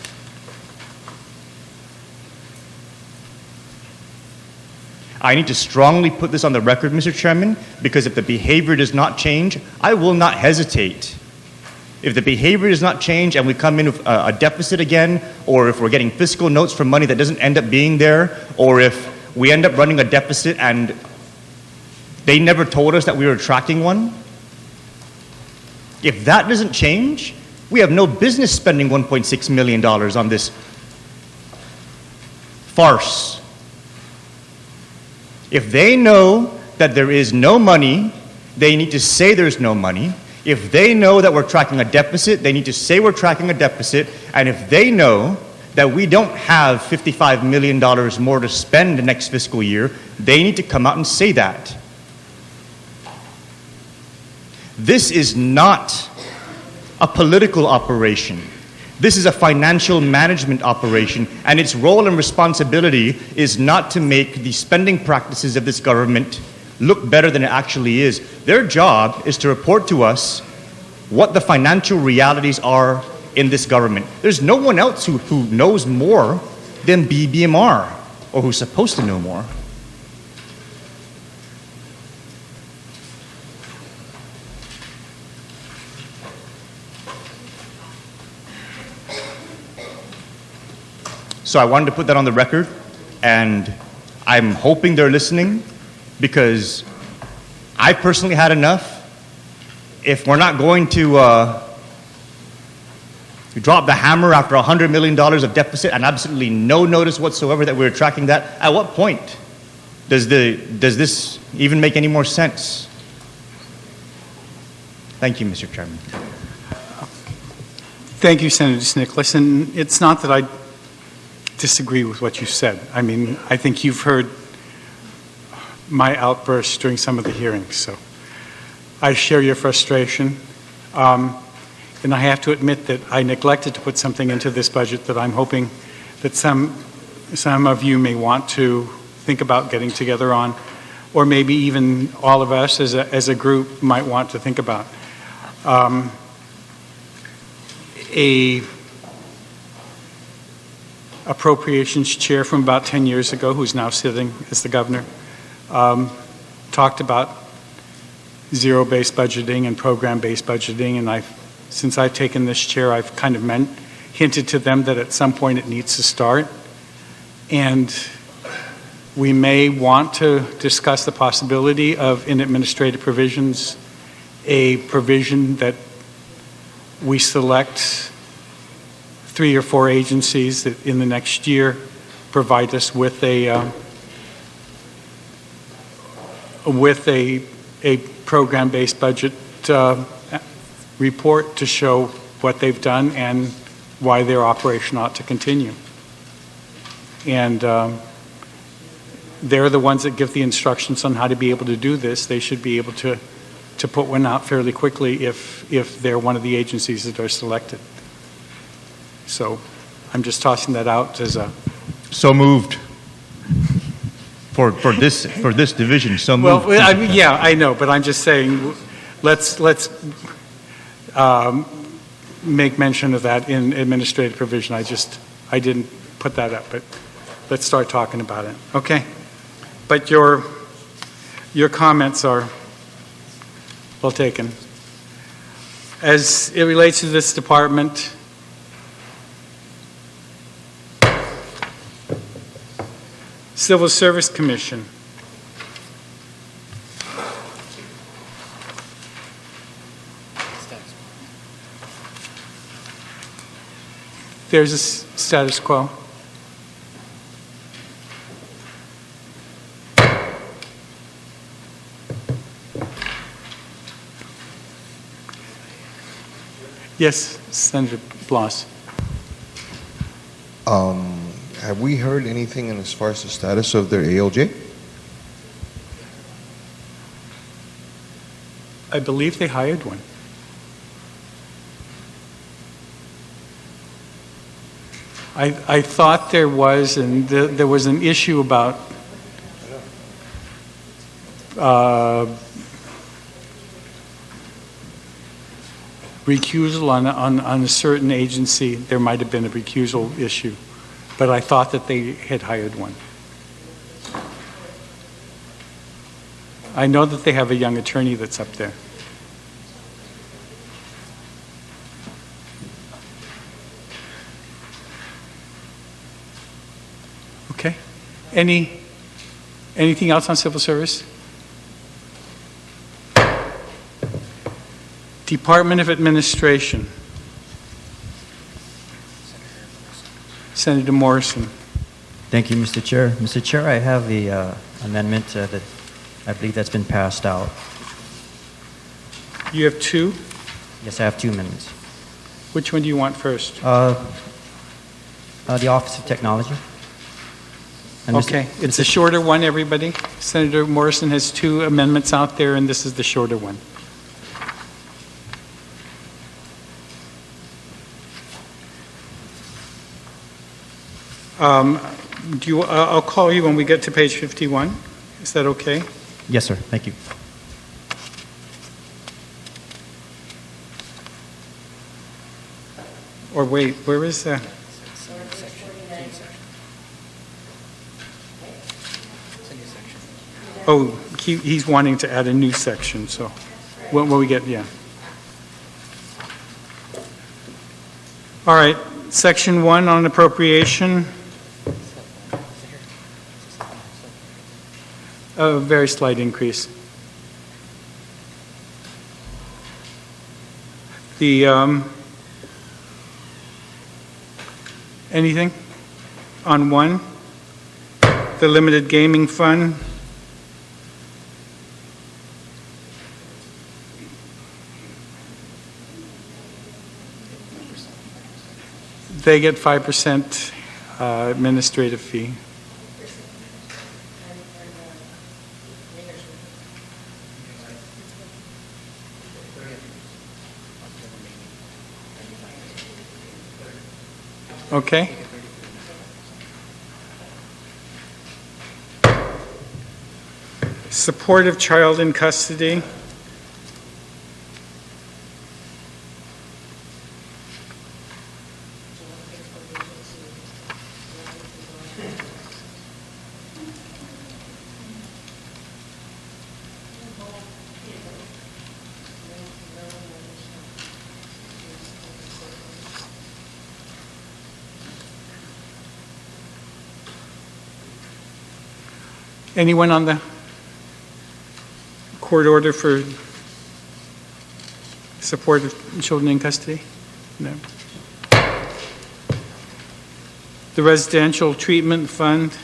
I need to strongly put this on the record, Mr. Chairman, because if the behavior does not change, I will not hesitate. If the behavior does not change and we come in with a deficit again, or if we're getting fiscal notes for money that doesn't end up being there, or if we end up running a deficit and they never told us that we were tracking one, if that doesn't change, we have no business spending $1.6 million on this farce. If they know that there is no money, they need to say there's no money. If they know that we're tracking a deficit, they need to say we're tracking a deficit. And if they know that we don't have $55 million more to spend the next fiscal year, they need to come out and say that. This is not a political operation. This is a financial management operation, and its role and responsibility is not to make the spending practices of this government look better than it actually is. Their job is to report to us what the financial realities are in this government. There's no one else who knows more than BBMR, or who's supposed to know more. So I wanted to put that on the record, and I'm hoping they're listening, because I personally had enough. If we're not going to drop the hammer after $100 million of deficit and absolutely no notice whatsoever that we're tracking that, at what point does this even make any more sense? Thank you, Mr. Chairman. Thank you, Senator Nicholas. And it's not that I disagree with what you said. I mean, I think you've heard my outbursts during some of the hearings, so I share your frustration. And I have to admit that I neglected to put something into this budget that I'm hoping that some of you may want to think about getting together on, or maybe even all of us as a group might want to think about. A appropriations chair from about 10 years ago, who's now sitting as the governor, talked about zero-based budgeting and program-based budgeting, and since I've taken this chair, I've kind of hinted to them that at some point it needs to start, and we may want to discuss the possibility of, in administrative provisions, a provision that we select 3 or 4 agencies that in the next year provide us with a program-based budget report to show what they've done and why their operation ought to continue. And they're the ones that give the instructions on how to be able to do this. They should be able to put one out fairly quickly if they're one of the agencies that are selected. So I'm just tossing that out as a... So moved. For this division, so moved. Well, yeah, I know, but I'm just saying, let's make mention of that in administrative provision. I didn't put that up, but let's start talking about it. Okay. But your Your comments are well taken. As it relates to this department, Civil Service Commission. There's a status quo. Yes, Senator Bloss. Have we heard anything as far as the status of their ALJ? I believe they hired one. I thought there was, and there was an issue about recusal on a certain agency. There might have been a recusal issue, but I thought that they had hired one. I know that they have a young attorney that's up there. Okay. Anything else on civil service? Department of Administration. Senator Morrison. Thank you, Mr. Chair. Mr. Chair, I have the amendment that I believe that's been passed out. You have two? Yes, I have two amendments. Which one do you want first? The Office of Technology. And Okay, it's a shorter one, everybody. Senator Morrison has two amendments out there, and this is the shorter one. I'll call you when we get to page 51. Is that okay? Yes, sir. Thank you. Or wait, where is that? Oh, he's wanting to add a new section, so when we get, yeah. All right, section 1 on appropriation. A very slight increase. The, anything on 1? The limited gaming fund. They get 5% administrative fee. Okay. Supportive child in custody. Anyone on the court order for support of children in custody? No. The residential treatment fund.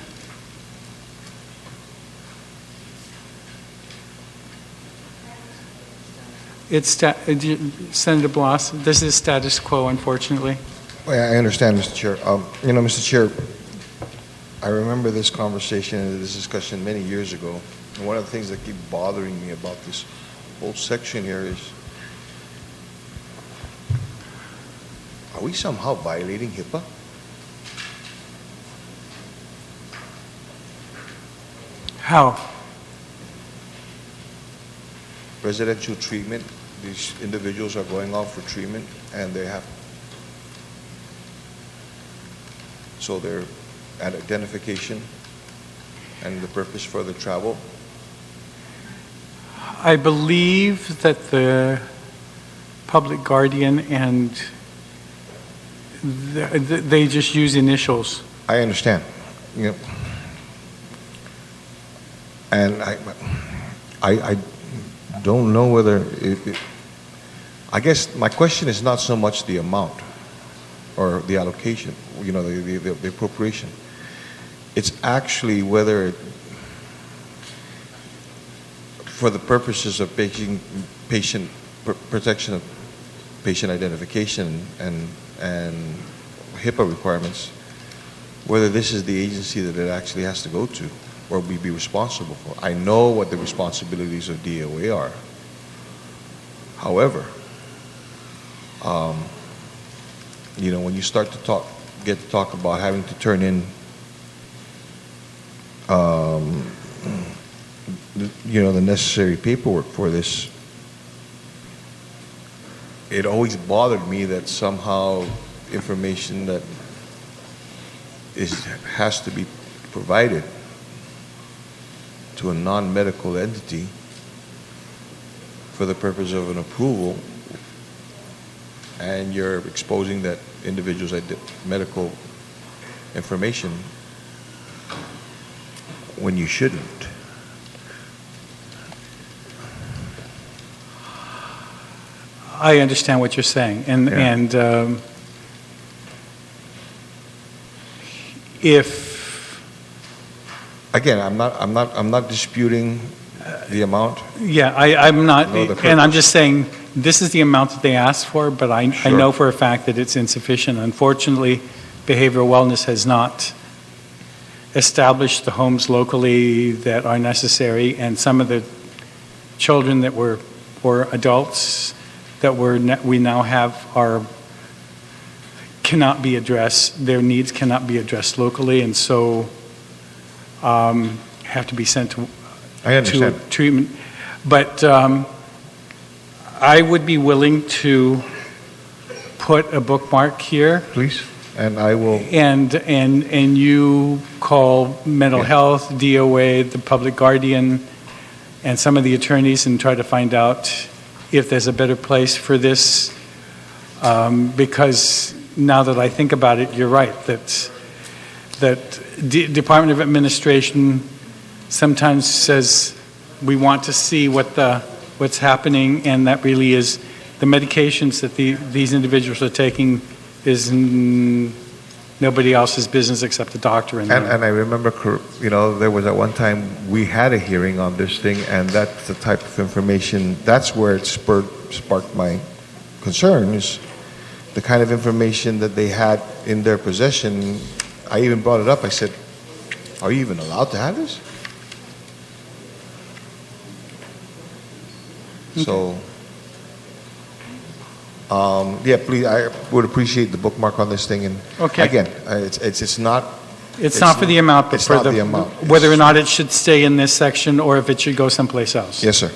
It's Senator Bloss. This is status quo, unfortunately. I understand, Mr. Chair. Mr. Chair, I remember this conversation and this discussion many years ago. And one of the things that keep bothering me about this whole section here is, are we somehow violating HIPAA? How? Residential treatment, these individuals are going off for treatment and they have, so they're at identification and the purpose for the travel. I believe that the public guardian and they just use initials. I understand. Yep. And I don't know whether I guess my question is not so much the amount or the allocation, the appropriation. It's actually whether for the purposes of patient protection of patient identification and HIPAA requirements, whether this is the agency that it actually has to go to or we be responsible for. I know what the responsibilities of DOA are. However, when you start to get to talk about having to turn in, the necessary paperwork for this, it always bothered me that somehow information that has to be provided to a non-medical entity for the purpose of an approval, and you're exposing that individual's medical information when you shouldn't. I understand what you're saying, and if again, I'm not disputing the amount. Yeah, I'm not, the and I'm just saying this is the amount that they asked for, but I Sure. know for a fact that it's insufficient. Unfortunately, behavioral wellness has not established the homes locally that are necessary, and some of the children that were adults that we now have cannot be addressed. Their needs cannot be addressed locally, and so have to be sent to treatment. But I would be willing to put a bookmark here. Please, and I will. And you call mental health, DOA, the public guardian, and some of the attorneys and try to find out if there's a better place for this, because now that I think about it, you're right, that Department of Administration sometimes says we want to see what's happening, and that really is the medications that these individuals are taking is nobody else's business except the doctor. And I remember, there was at one time we had a hearing on this thing, and that's the type of information, that's where it sparked my concerns, the kind of information that they had in their possession. I even brought it up. I said, are you even allowed to have this? Okay. So, please, I would appreciate the bookmark on this thing. And again, it's not. It's not for the amount, but for the amount. Whether or not it should stay in this section or if it should go someplace else. Yes, sir.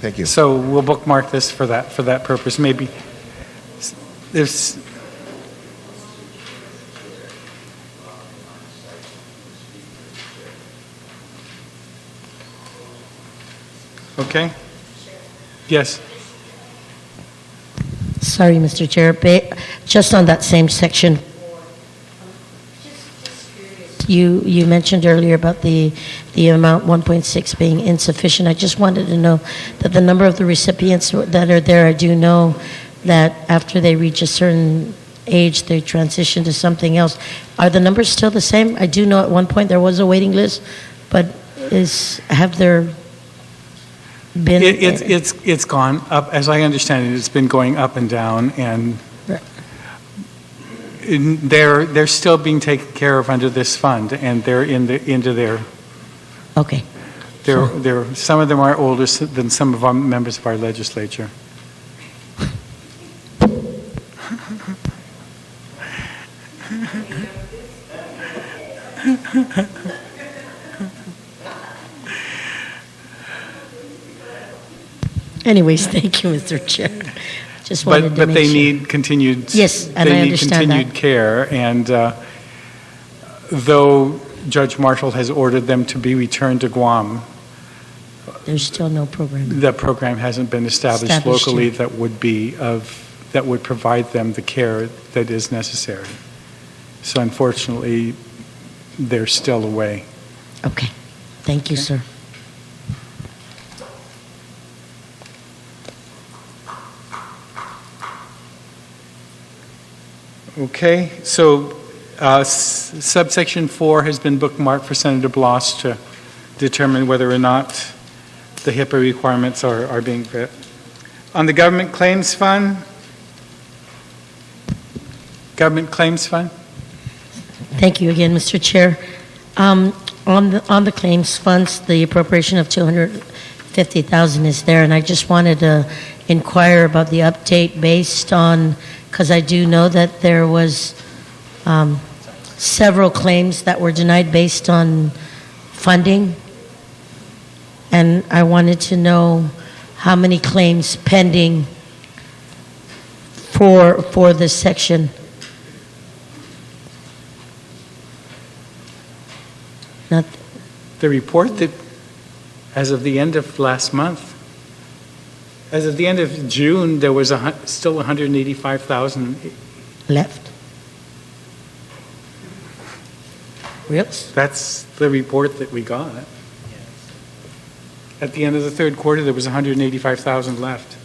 Thank you. So we'll bookmark this for that purpose. Maybe there's. Okay. Yes. Sorry, Mr. Chair. Just on that same section, you mentioned earlier about the amount 1.6 being insufficient. I just wanted to know that the number of the recipients that are there, I do know that after they reach a certain age, they transition to something else. Are the numbers still the same? I do know at one point there was a waiting list, but have there been? It's gone up, as I understand it. It's been going up and down, and they're still being taken care of under this fund, and they're into their. Okay. Some of them are older than some of our members of our legislature. Anyways, thank you, Mr. Chair. Just wanted to but they mention. need continued. Yes, and I understand continued that. care, and though Judge Marshall has ordered them to be returned to Guam, There's still no program. The program hasn't been established Established locally yet. that would provide them the care that is necessary. So unfortunately, they're still away. Okay. Thank you, sir. Okay, so subsection 4 has been bookmarked for Senator Bloss to determine whether or not the HIPAA requirements are being met. On the Government Claims Fund, Thank you again, Mr. Chair. On the claims funds, the appropriation of $250,000 is there, and I just wanted to inquire about the update based on, because I do know that there was several claims that were denied based on funding, and I wanted to know how many claims pending for this section. Not the report that, as of the end of last month, as of the end of June, there was still 185,000 left. Really? That's the report that we got. At the end of the third quarter, there was 185,000 left.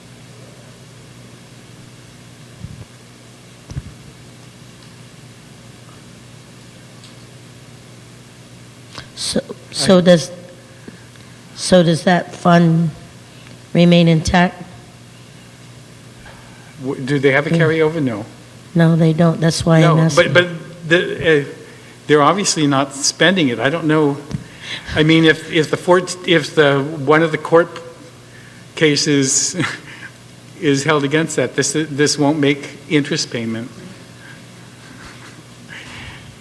So does that fund remain intact? Do they have a carryover? No. No, they don't. That's why I'm asking. But they're obviously not spending it. I don't know. I mean, if one of the court cases is held against that, this won't make interest payment.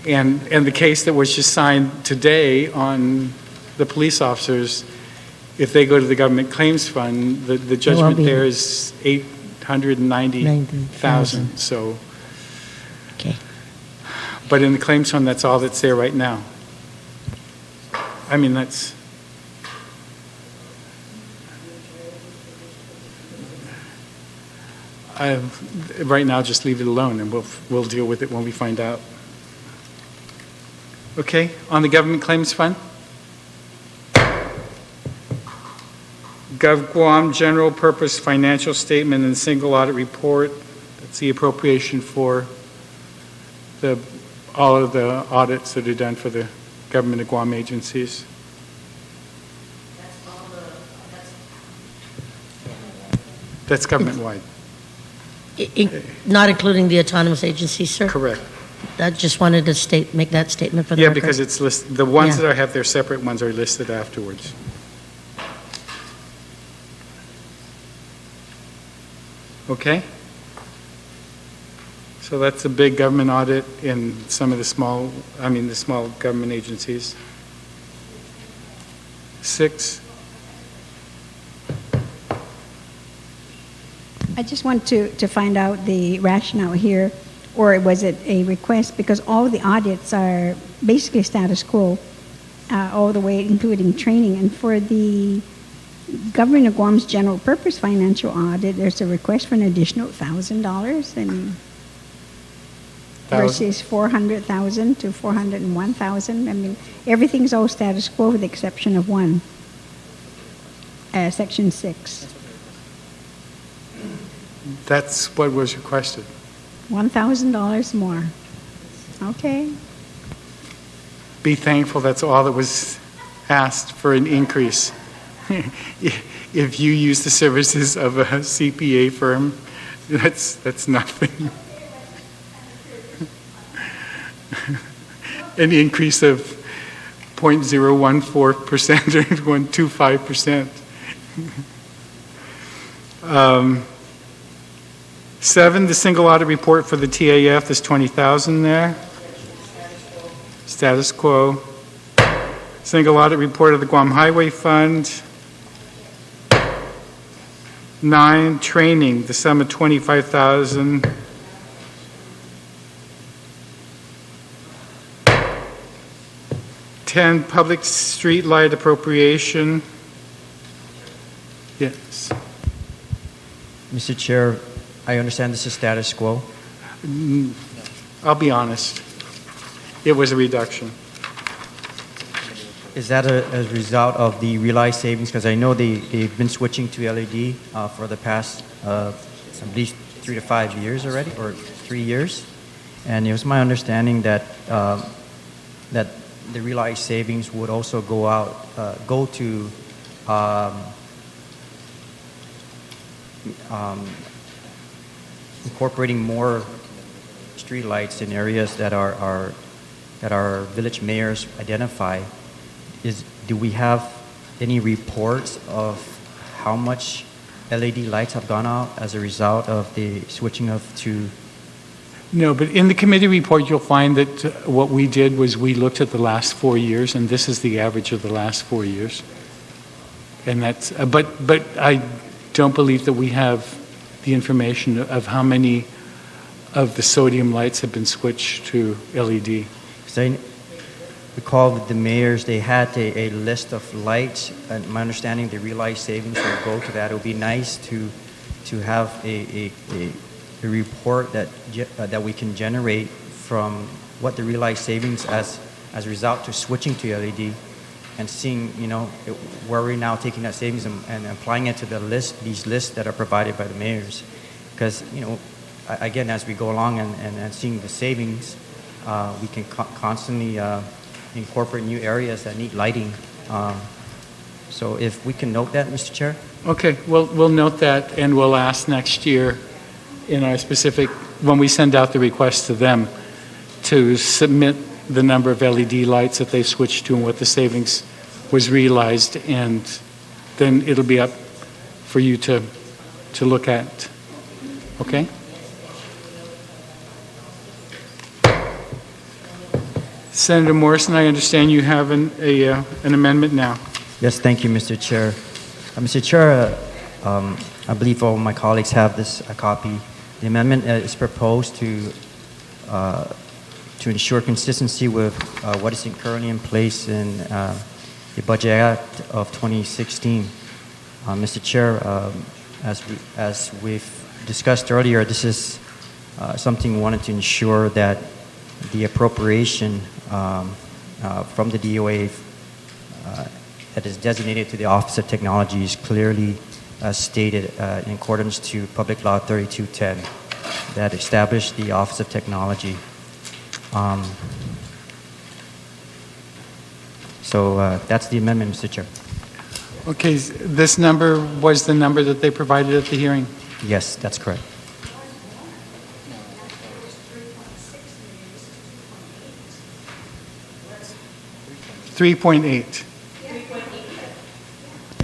And the case that was just signed today on the police officers, if they go to the Government Claims Fund, the judgment there is $890,000. So, okay. But in the claims fund, that's all that's there right now. I mean, that's. Right now, just leave it alone, and we'll deal with it when we find out. Okay, on the Government Claims Fund. Gov Guam General Purpose Financial Statement and Single Audit Report. That's the appropriation for all of the audits that are done for the Government of Guam agencies. That's government-wide. Not including the autonomous agencies, sir? Correct. I just wanted to make that statement for the record. Yeah, because it's listed. The ones that have their separate ones are listed afterwards. Okay? So that's a big government audit in some of the small government agencies. 6. I just want to find out the rationale here, or was it a request? Because all the audits are basically status quo, all the way including training. And for the Government of Guam's general purpose financial audit, there's a request for an additional $1,000 and versus $400,000 to $401,000. I mean, everything's all status quo with the exception of one, Section 6. That's what was requested. $1,000 more. Okay. Be thankful that's all that was asked for an increase. If you use the services of a CPA firm, that's nothing. An increase of 0.014% or 1.25%. 7, the single audit report for the TAF, there's 20,000 there. Status quo. Single audit report of the Guam Highway Fund. 9, training, the sum of 25,000. 10, public street light appropriation. Yes. Mr. Chair, I understand this is status quo. I'll be honest. It was a reduction. Is that a result of the realized savings? Because I know they've been switching to LED for the past at least 3 to 5 years already, or 3 years. And it was my understanding that that the realized savings would also go to incorporating more street lights in areas that our village mayors identify. Do we have any reports of how much LED lights have gone out as a result of the switching to? No, but in the committee report, you'll find that what we did was we looked at the last 4 years, and this is the average of the last 4 years. And that's, but I don't believe that we have the information of how many of the sodium lights have been switched to LED. Because I recall with the mayors, they had a list of lights, and my understanding, the realized savings will go to that. It would be nice to have a report that we can generate from what the realized savings as a result to switching to LED, and seeing, where we're now taking that savings and applying it to these lists that are provided by the mayors. Because, again, as we go along and seeing the savings, we can constantly incorporate new areas that need lighting. So if we can note that, Mr. Chair? Okay, we'll note that, and we'll ask next year in our specific, when we send out the request to them, to submit the number of LED lights that they switched to and what the savings was realized, and then it'll be up for you to look at. Okay? Senator Morrison, I understand you have an amendment now. Yes, thank you, Mr. Chair. Mr. Chair, I believe all my colleagues have this copy. The amendment is proposed to ensure consistency with what is currently in place in the Budget Act of 2016. Mr. Chair, as we've discussed earlier, this is something we wanted to ensure that the appropriation from the DOA that is designated to the Office of Technology is clearly stated in accordance to Public Law 3210 that established the Office of Technology. So that's the amendment, Mr. Chair. Okay, this number was the number that they provided at the hearing? Yes, that's correct. $3.8.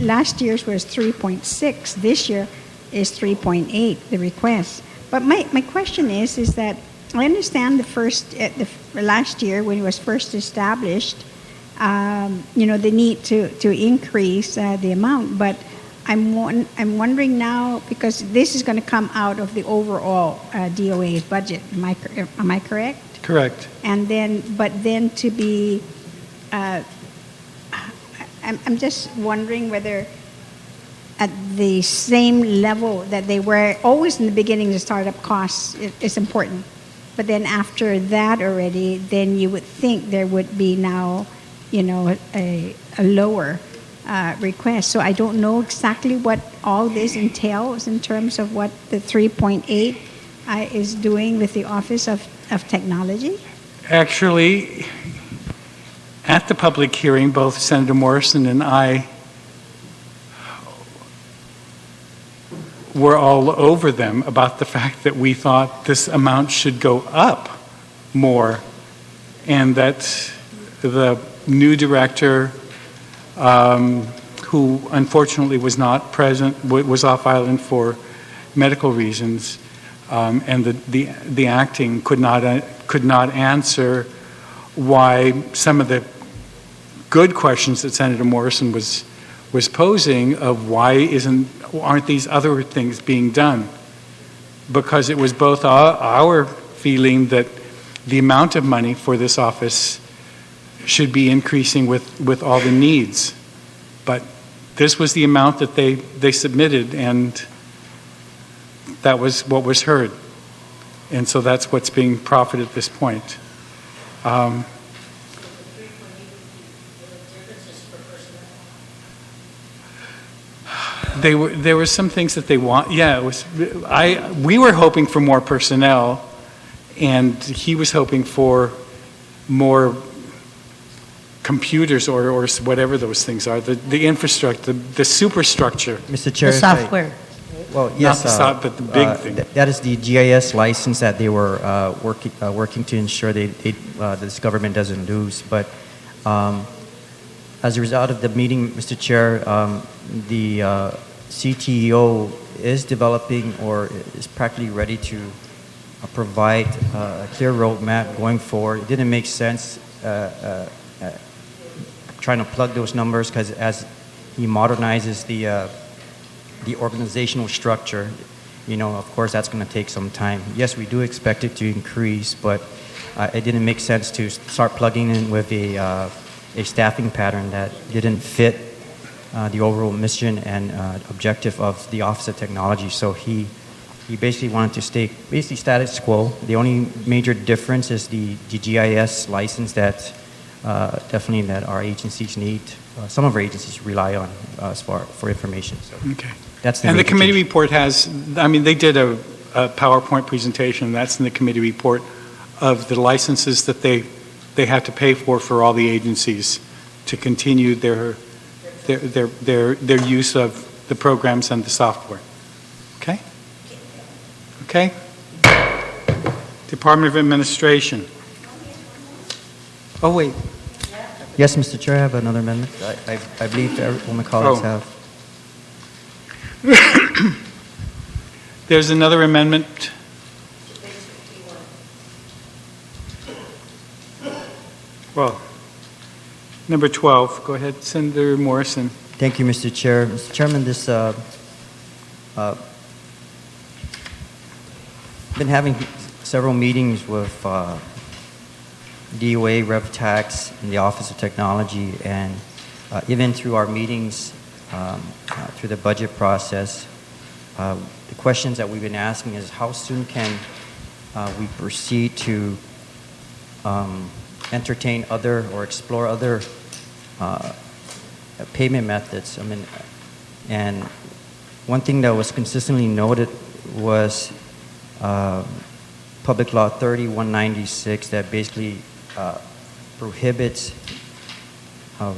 Last year's was 3.6. This year is 3.8, the request. But my question is that I understand the last year when it was first established, the need to increase the amount. But I'm wondering now, because this is going to come out of the overall DOA's budget. Am I correct? Correct. And then to be, I'm just wondering whether at the same level that they were always in the beginning, the startup costs is important. But then after that already, then you would think there would be now, a lower request. So I don't know exactly what all this entails in terms of what the 3.8 is doing with the Office of Technology. Actually, at the public hearing, both Senator Morrison and I were all over them about the fact that we thought this amount should go up more, and that the new director, who unfortunately was not present, was off island for medical reasons, and the acting could not answer why some of the good questions that Senator Morrison was posing of why aren't these other things being done? Because it was both our feeling that the amount of money for this office should be increasing with all the needs, but this was the amount that they submitted, and that was what was heard. And so that's what's being proffered at this point. There were some things that they want. Yeah, we were hoping for more personnel, and he was hoping for more computers or whatever those things are. The infrastructure, the superstructure. Mr. Chair, The software. Well, yes, Not but the big thing. That is the GIS license that they were working to ensure this government doesn't lose. But as a result of the meeting, Mr. Chair, the CTO is developing or is practically ready to provide a clear roadmap going forward. It didn't make sense trying to plug those numbers because as he modernizes the organizational structure, of course that's going to take some time. Yes, we do expect it to increase, but it didn't make sense to start plugging in with a staffing pattern that didn't fit the overall mission and objective of the Office of Technology. So he basically wanted to stay basically status quo. The only major difference is the GIS license that definitely that our agencies need. Some of our agencies rely on for information. So Okay. that's the And the major committee change. report they did a PowerPoint presentation, that's in the committee report, of the licenses that they have to pay for all the agencies to continue their use of the programs and the software. Okay? Okay? Department of Administration. Oh, wait. Yes, Mr. Chair, I have another amendment. I believe all my colleagues have. There's another amendment. Well, number 12. Go ahead, Senator Morrison. Thank you, Mr. Chair. Mr. Chairman, this been having several meetings with DOA, RevTax, and the Office of Technology, and even through our meetings through the budget process, the questions that we've been asking is how soon can we proceed to entertain other or explore other payment methods. And one thing that was consistently noted was Public Law 30-196 that basically prohibits,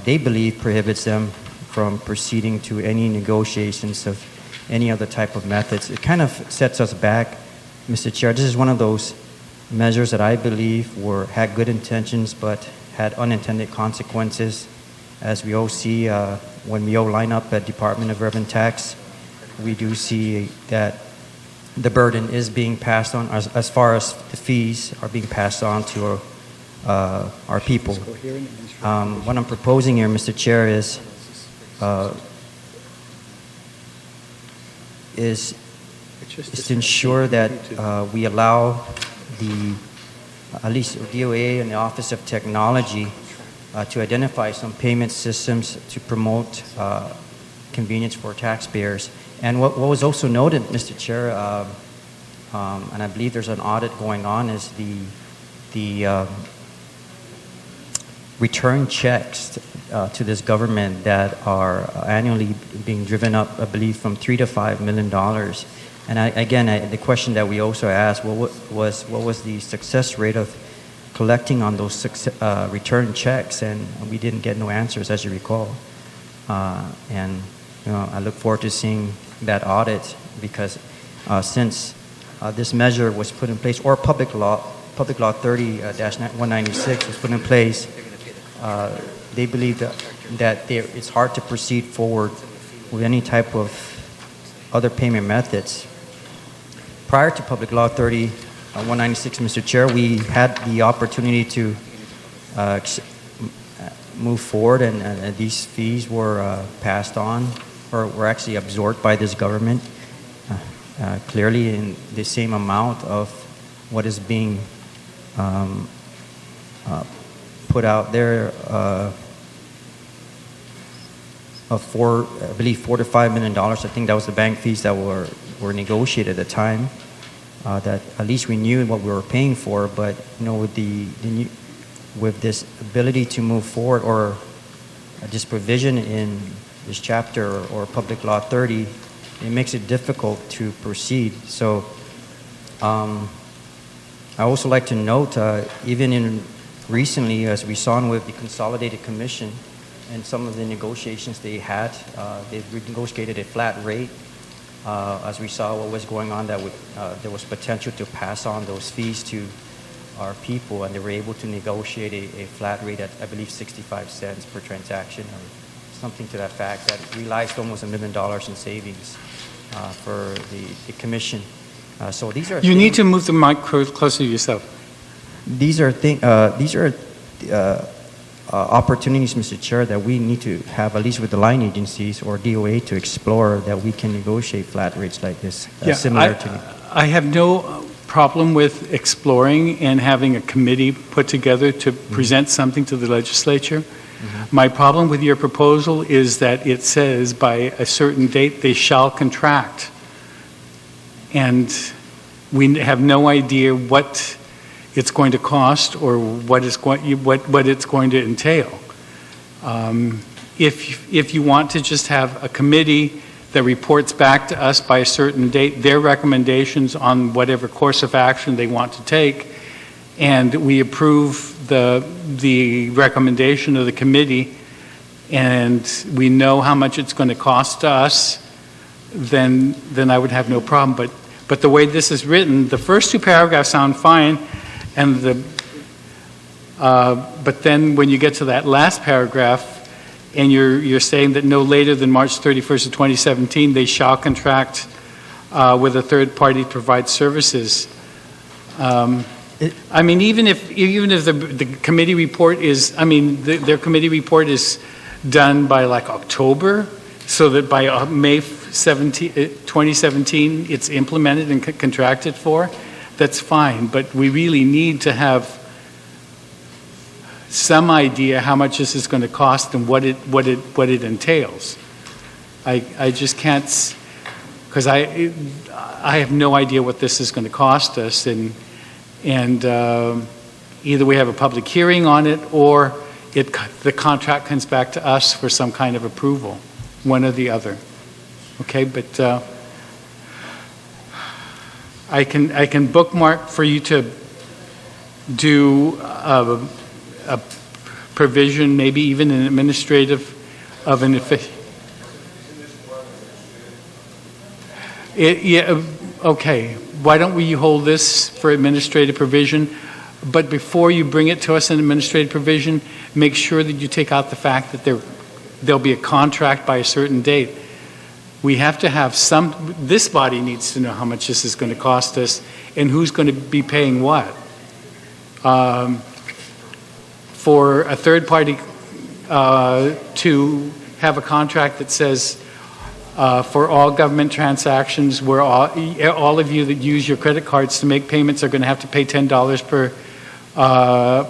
they believe prohibits them from proceeding to any negotiations of any other type of methods. It kind of sets us back, Mr. Chair. This is one of those measures that I believe had good intentions but had unintended consequences. As we all see, when we all line up at Department of Revenue Tax, we do see that the burden is being passed on, as far as the fees are being passed on to our people. What I'm proposing here, Mr. Chair, is to ensure that we allow at least DOA and the Office of Technology to identify some payment systems to promote convenience for taxpayers. And what was also noted, Mr. Chair, and I believe there's an audit going on, is the return checks to this government that are annually being driven up, I believe, from $3 to $5 million. And the question that we also asked, what was the success rate of collecting on those return checks? And we didn't get no answers, as you recall. And I look forward to seeing that audit, because since this measure was put in place, or Public Law 30-196 was put in place, they believe that it's hard to proceed forward with any type of other payment methods. Prior to Public Law 30-196, Mr. Chair, we had the opportunity to move forward, and these fees were passed on, or were actually absorbed by this government, clearly in the same amount of what is being put out there of I believe $4 to $5 million. I think that was the bank fees that were negotiated at the time. That at least we knew what we were paying for, but with this ability to move forward, or this provision in this chapter or Public Law 30, it makes it difficult to proceed. So I also like to note, even recently, as we saw with the Consolidated Commission and some of the negotiations they had, they renegotiated a flat rate. As we saw what was going on, that there was potential to pass on those fees to our people, and they were able to negotiate a flat rate at, I believe, 65 cents per transaction, or something to that fact, that realized almost $1 million in savings for the commission. So these are. You need to move the mic closer to yourself. These are opportunities, Mr. Chair, that we need to have, at least with the line agencies or DOA, to explore, that we can negotiate flat rates like this, similar to. I have no problem with exploring and having a committee put together to present something to the legislature. My problem with your proposal is that it says by a certain date they shall contract. And we have no idea what it's going to cost or what it's going to entail. If you want to just have a committee that reports back to us by a certain date their recommendations on whatever course of action they want to take, and we approve the recommendation of the committee, and we know how much it's going to cost us, then I would have no problem. But the way this is written, the first two paragraphs sound fine, and but then when you get to that last paragraph, and you're saying that no later than March 31st of 2017, they shall contract with a third party to provide services. I mean, even if the committee report is, their committee report is done by like October, so that by May 2017 it's implemented and contracted for, that's fine. But we really need to have some idea how much this is going to cost and what it entails. I just can't, because I have no idea what this is going to cost us, and either we have a public hearing on it or the contract comes back to us for some kind of approval, one or the other. Okay, but I can bookmark for you to do a provision, maybe even an administrative of an efficient. Yeah, okay. Why don't we hold this for administrative provision? But before you bring it to us in administrative provision, make sure that you take out the fact that there'll be a contract by a certain date. We have to have this body needs to know how much this is going to cost us and who's going to be paying what. For a third party to have a contract that says for all government transactions, where all of you that use your credit cards to make payments are going to have to pay $10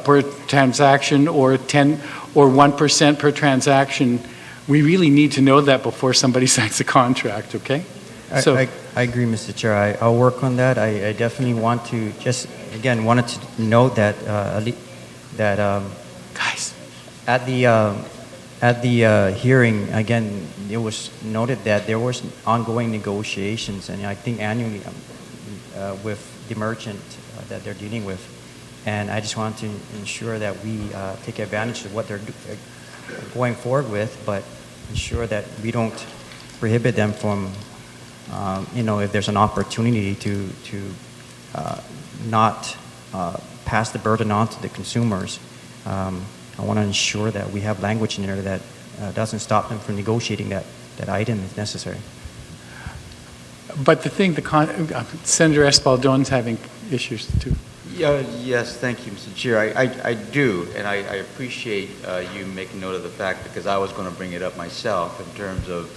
per transaction, or 1% per transaction. We really need to know that before somebody signs a contract. Okay. I agree, Mr. Chair. I'll work on that. I definitely want to wanted to note that guys, at the hearing, again, it was noted that there was ongoing negotiations, and I think annually with the merchant that they're dealing with, and I just want to ensure that we take advantage of what they're going forward with, but ensure that we don't prohibit them from, if there's an opportunity to not pass the burden on to the consumers. I want to ensure that we have language in there that doesn't stop them from negotiating that item if necessary. But the thing, Senator Espaldon's having issues too. Yes, thank you, Mr. Chair. I do, and I appreciate you making note of the fact, because I was going to bring it up myself in terms of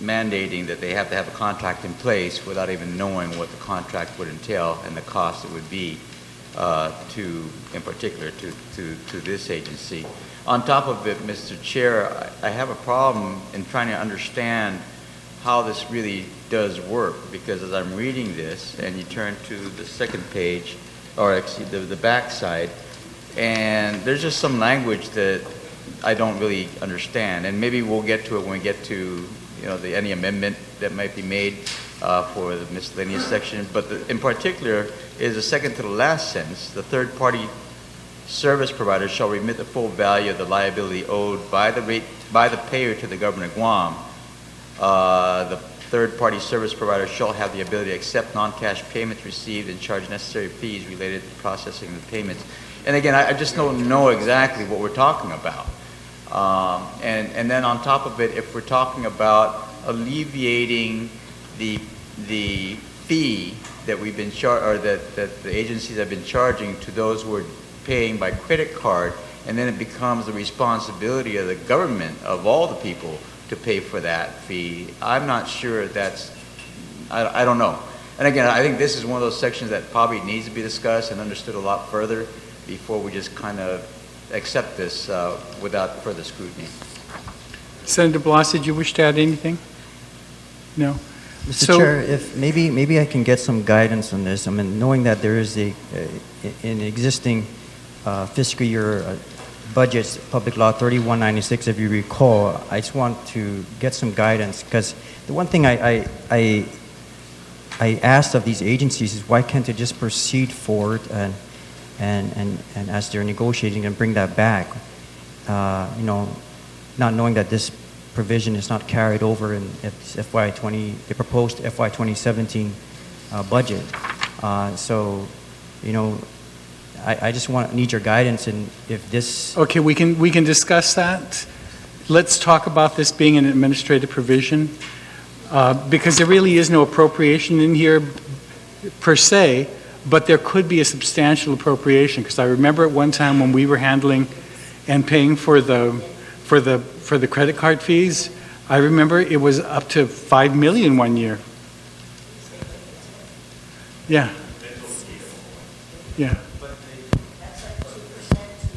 mandating that they have to have a contract in place without even knowing what the contract would entail and the cost it would be. in particular, to this agency. On top of it, Mr. Chair, I have a problem in trying to understand how this really does work, because as I'm reading this, and you turn to the second page, or actually the back side, and there's just some language that I don't really understand, and maybe we'll get to it when we get to any amendment that might be made for the miscellaneous section. But in particular is the second to the last sentence: the third-party service provider shall remit the full value of the liability owed by the payer to the government of Guam. The third-party service provider shall have the ability to accept non-cash payments received and charge necessary fees related to processing the payments. And again, I just don't know exactly what we're talking about. And then on top of it, if we're talking about alleviating the fee that we've been or that the agencies have been charging to those who are paying by credit card, and then it becomes the responsibility of the government, of all the people, to pay for that fee. I'm not sure that's, I don't know. And again, I think this is one of those sections that probably needs to be discussed and understood a lot further before we just kind of accept this without further scrutiny. Senator Blas, did you wish to add anything? No. Mr. Chair, if maybe I can get some guidance on this. I mean, knowing that there is an existing fiscal year budgets, Public Law 3196, if you recall, I just want to get some guidance, because the one thing I asked of these agencies is why can't they just proceed forward and as they're negotiating and bring that back, not knowing that this provision is not carried over in the proposed FY2017 budget. So, I just need your guidance, and if this. Okay, we can discuss that. Let's talk about this being an administrative provision, because there really is no appropriation in here per se, but there could be a substantial appropriation, because I remember at one time when we were handling and paying for the credit card fees, I remember it was up to $5 million one year. Yeah. Yeah.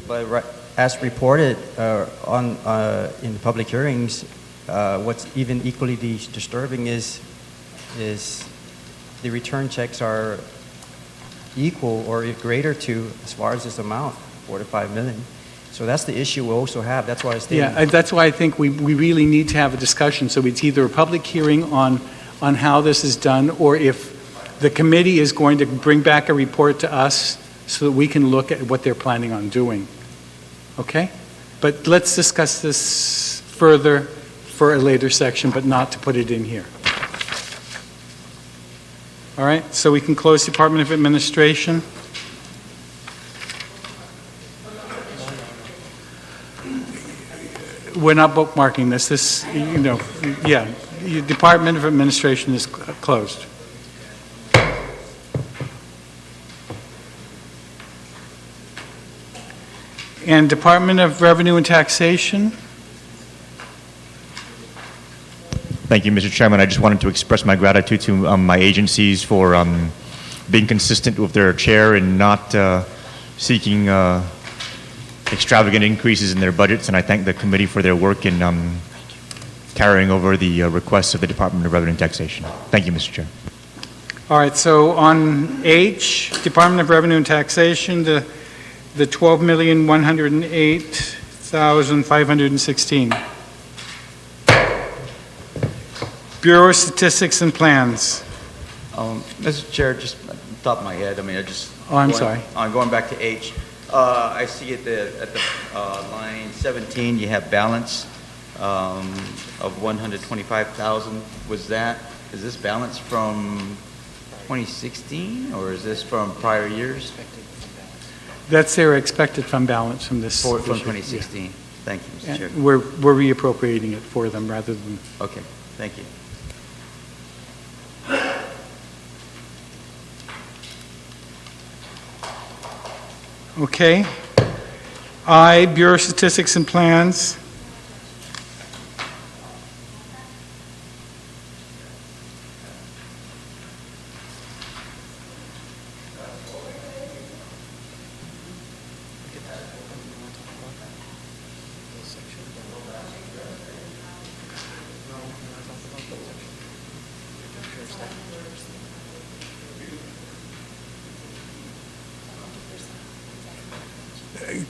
But as reported in the public hearings, what's even equally disturbing is the return checks are equal or greater to, as far as this amount, $4 to $5 million. So that's the issue we also have. That's why I stated. Yeah, that's why I think we really need to have a discussion. So it's either a public hearing on how this is done, or if the committee is going to bring back a report to us so that we can look at what they're planning on doing. Okay? But let's discuss this further for a later section, but not to put it in here. All right, so we can close Department of Administration. We're not bookmarking this. Yeah, Department of Administration is closed. And Department of Revenue and Taxation. Thank you, Mr. Chairman. I just wanted to express my gratitude to my agencies for being consistent with their chair and not seeking extravagant increases in their budgets, and I thank the committee for their work in carrying over the requests of the Department of Revenue and Taxation. Thank you, Mr. Chair. All right, so on H, Department of Revenue and Taxation, the $12,108,516. Bureau of Statistics and Plans. Mr. Chair, just at the top of my head, sorry. Going back to H, I see at the line 17, you have balance of 125,000. Is this balance from 2016, or is this from prior years? That's their expected fund balance from this. From 2016. Yeah. Thank you, Mr. Chair. We're reappropriating it for them rather than. Okay, thank you. Okay. I, Bureau of Statistics and Plans.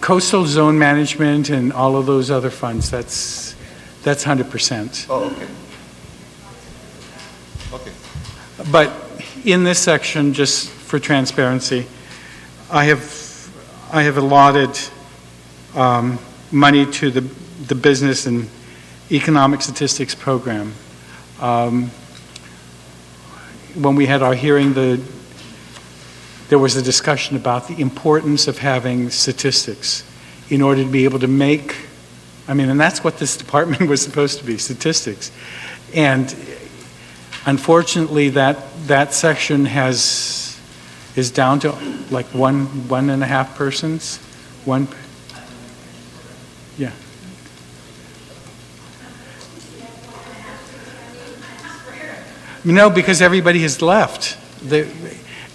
Coastal zone management and all of those other funds, that's 100%. Oh, okay. Okay. But in this section, just for transparency, I have allotted money to the business and economic statistics program. When we had our hearing, there was a discussion about the importance of having statistics in order to be able to make, and that's what this department was supposed to be, statistics. And unfortunately, that section is down to like one and a half persons. Yeah. No, because everybody has left.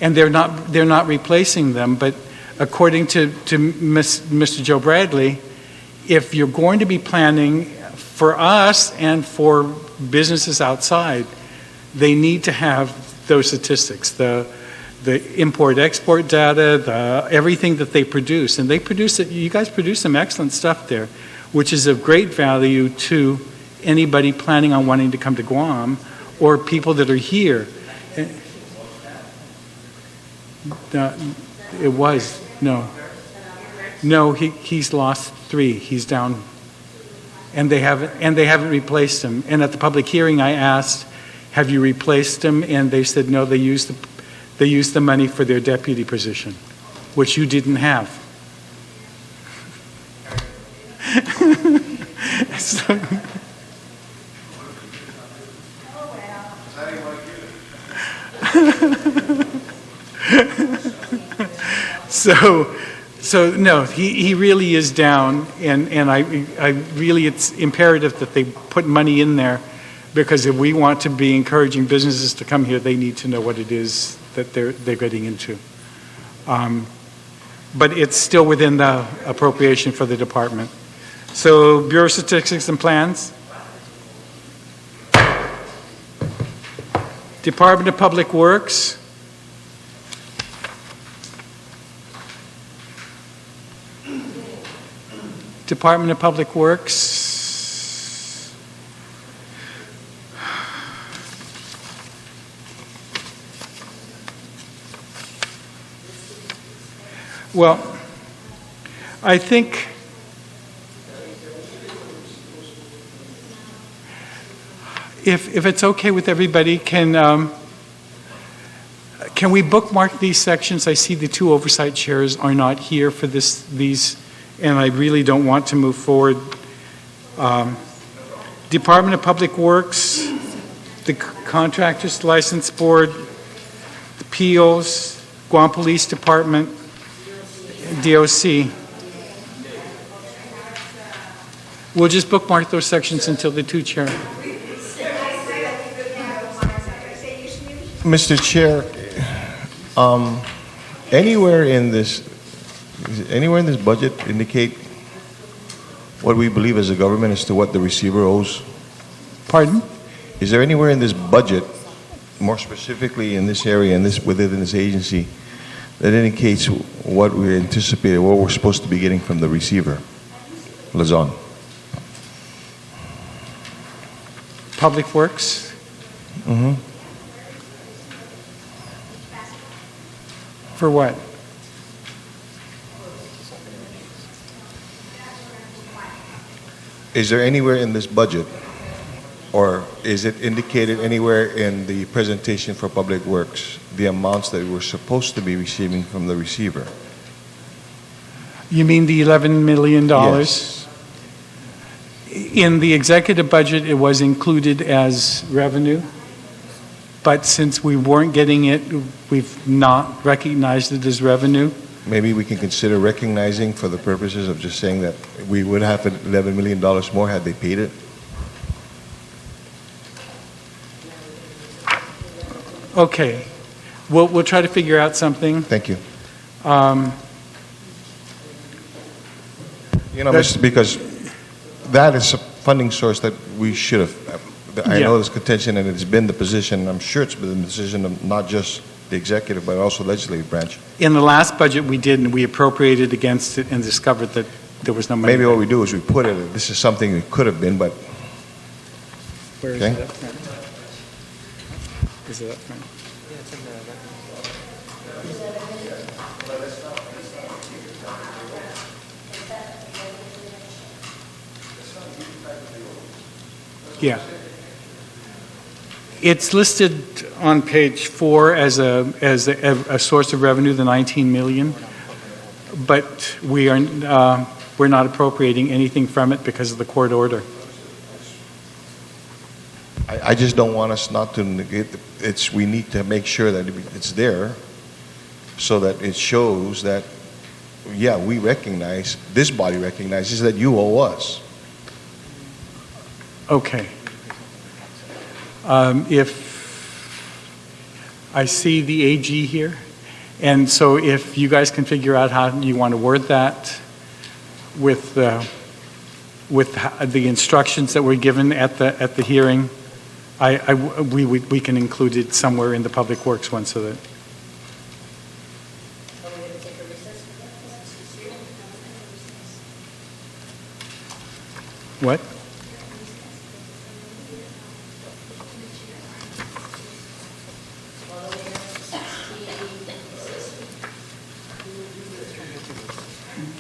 And they're not replacing them. But according to Mr. Joe Bradley, if you're going to be planning for us and for businesses outside, they need to have those statistics, the import-export data, everything that they produce. And you guys produce some excellent stuff there, which is of great value to anybody planning on wanting to come to Guam or people that are here. No, he's lost 3. He's down, and they haven't replaced him. And at the public hearing, I asked, "Have you replaced him?" And they said no. They used the money for their deputy position, which you didn't have. So, So no, he really is down, and I really, it's imperative that they put money in there, because if we want to be encouraging businesses to come here, they need to know what it is that they're getting into. But it's still within the appropriation for the department. So Bureau of Statistics and Plans. Department of Public Works. Department of Public Works. Well, I think if it's okay with everybody, can we bookmark these sections? I see the 2 oversight chairs are not here for these, and I really don't want to move forward. Department of Public Works, the Contractors License Board, the POs, Guam Police Department, DOC. We'll just bookmark those sections until the 2 chair. Mr. Chair, anywhere in this budget indicate what we believe as a government as to what the receiver owes? Pardon? Is there anywhere in this budget, more specifically in this area and within this agency, that indicates what we anticipate, what we're supposed to be getting from the receiver, Lazon? Public Works? Mm-hmm. For what? Is there anywhere in this budget, or is it indicated anywhere in the presentation for Public Works, the amounts that we're supposed to be receiving from the receiver? You mean the $11 million? Yes. In the executive budget, it was included as revenue, but since we weren't getting it, we've not recognized it as revenue. Maybe we can consider recognizing for the purposes of just saying that we would have $11 million more had they paid it. Okay. We'll try to figure out something. Thank you. Because that is a funding source that we should have. I know there's contention, and it's been the position, I'm sure it's been the decision of not just the executive, but also legislative branch. In the last budget, we did, and we appropriated against it and discovered that there was no money. Maybe what we do is we put it, this is something that could have been, but Where is Okay. it up front? Is it up front? Yeah. It's listed on page 4 as a source of revenue, the 19 million, but we're not appropriating anything from it because of the court order. I just don't want us not to negate, we need to make sure that it's there so that it shows that, yeah, we recognize, this body recognizes that you owe us. Okay. If I see the AG here, and so if you guys can figure out how you want to word that with the instructions that were given at the hearing, we can include it somewhere in the Public Works one so that. What?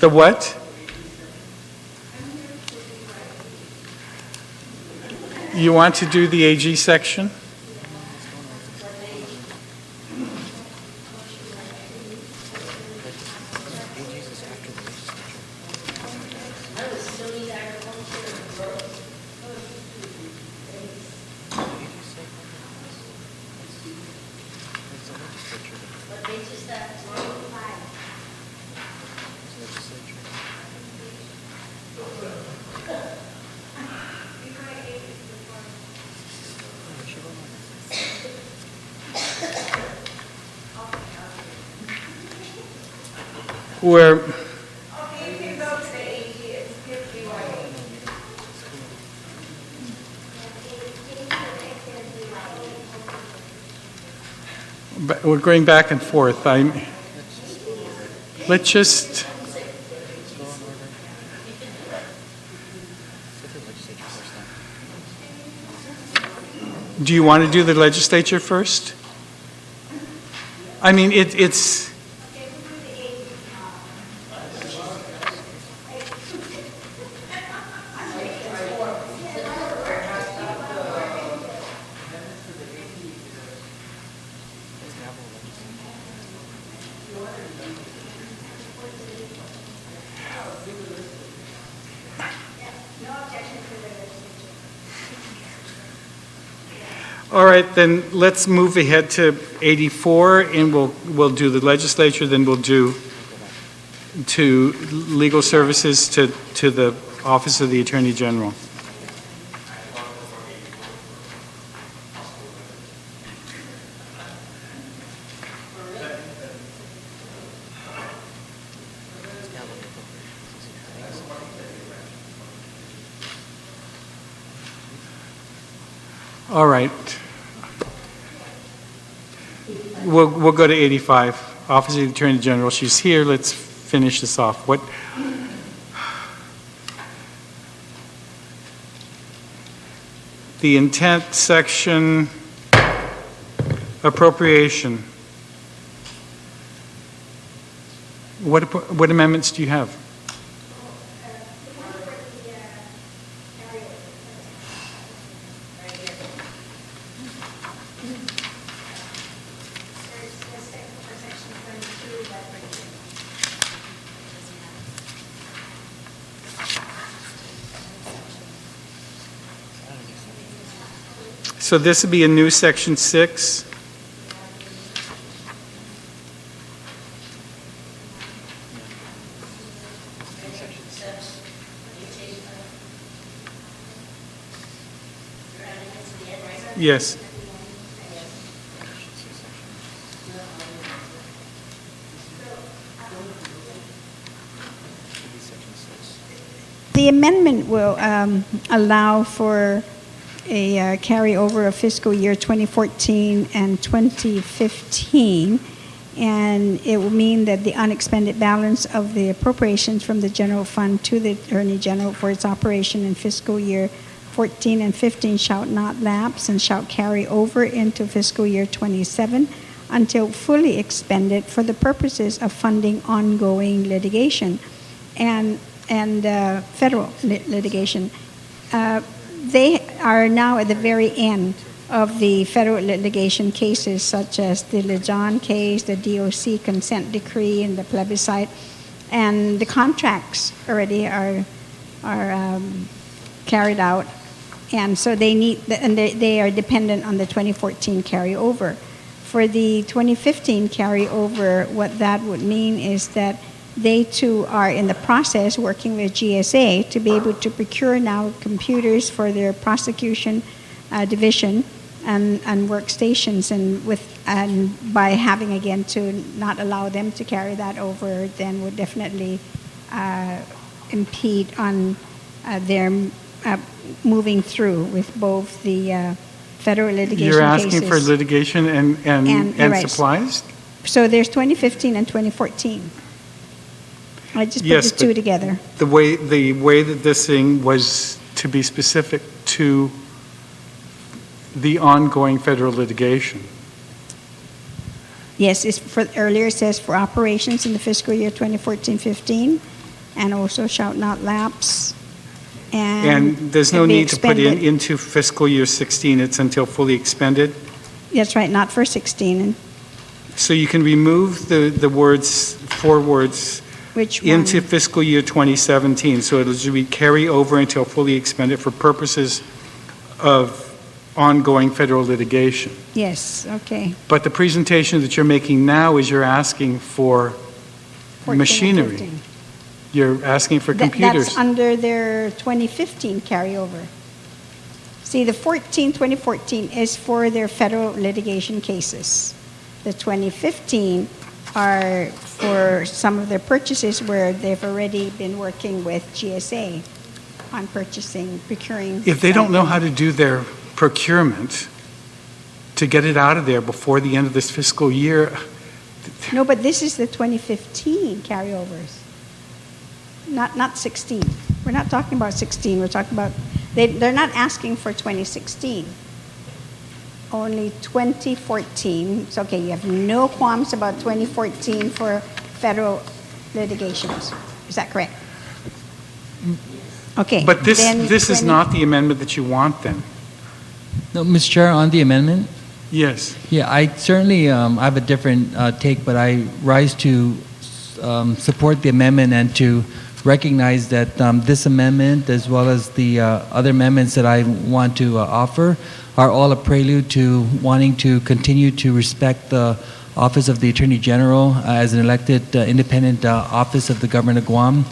The what? You want to do the AG section? Where we're going back and forth. Let's just. Do you want to do the legislature first? I mean, it's. All right, then let's move ahead to 84, and we'll do the legislature, then we'll do to legal services to the Office of the Attorney General. All right. We'll go to 85. Office of the Attorney General. She's here. Let's finish this off. What? The intent section, appropriation. What amendments do you have? So this would be a new section 6. Yes. The amendment will allow for a carryover of fiscal year 2014 and 2015, and it will mean that the unexpended balance of the appropriations from the general fund to the Attorney General for its operation in fiscal year 14 and 15 shall not lapse and shall carry over into fiscal year 27 until fully expended for the purposes of funding ongoing litigation and federal litigation. They are now at the very end of the federal litigation cases, such as the Lejon case, the DOC consent decree, and the plebiscite, and the contracts already are carried out, and so they are dependent on the 2014 carryover. For the 2015 carryover, what that would mean is that they too are in the process working with GSA to be able to procure now computers for their prosecution division and workstations, and by having again to not allow them to carry that over, then would definitely impede on their moving through with both the federal litigation cases. You're asking for litigation and right. supplies? So there's 2015 and 2014. I just put the two together. The way that this thing was to be specific to the ongoing federal litigation. Yes, earlier it says for operations in the fiscal year 2014-15, and also shall not lapse. And there's no need to put it into fiscal year 16. It's until fully expended. That's right, not for 16. So you can remove the words, 4 words. Which one? Into fiscal year 2017. So it'll be carry over until fully expended for purposes of ongoing federal litigation. Yes, okay. But the presentation that you're making now is you're asking for machinery. You're asking for computers. That's under their 2015 carryover. See, the 2014 is for their federal litigation cases. The 2015 are for some of their purchases where they've already been working with GSA on procuring. If they don't know how to do their procurement to get it out of there before the end of this fiscal year. No, but this is the 2015 carryovers, not 16. We're not talking about 16. We're talking about, they're not asking for 2016. Only 2014. It's okay, you have no qualms about 2014 for federal litigations. Is that correct? Okay. But this is not the amendment that you want then. No, Mr. Chair, on the amendment? Yes. Yeah, I certainly I have a different take, but I rise to support the amendment and to recognize that this amendment, as well as the other amendments that I want to offer, are all a prelude to wanting to continue to respect the office of the Attorney General as an elected independent office of the government of Guam.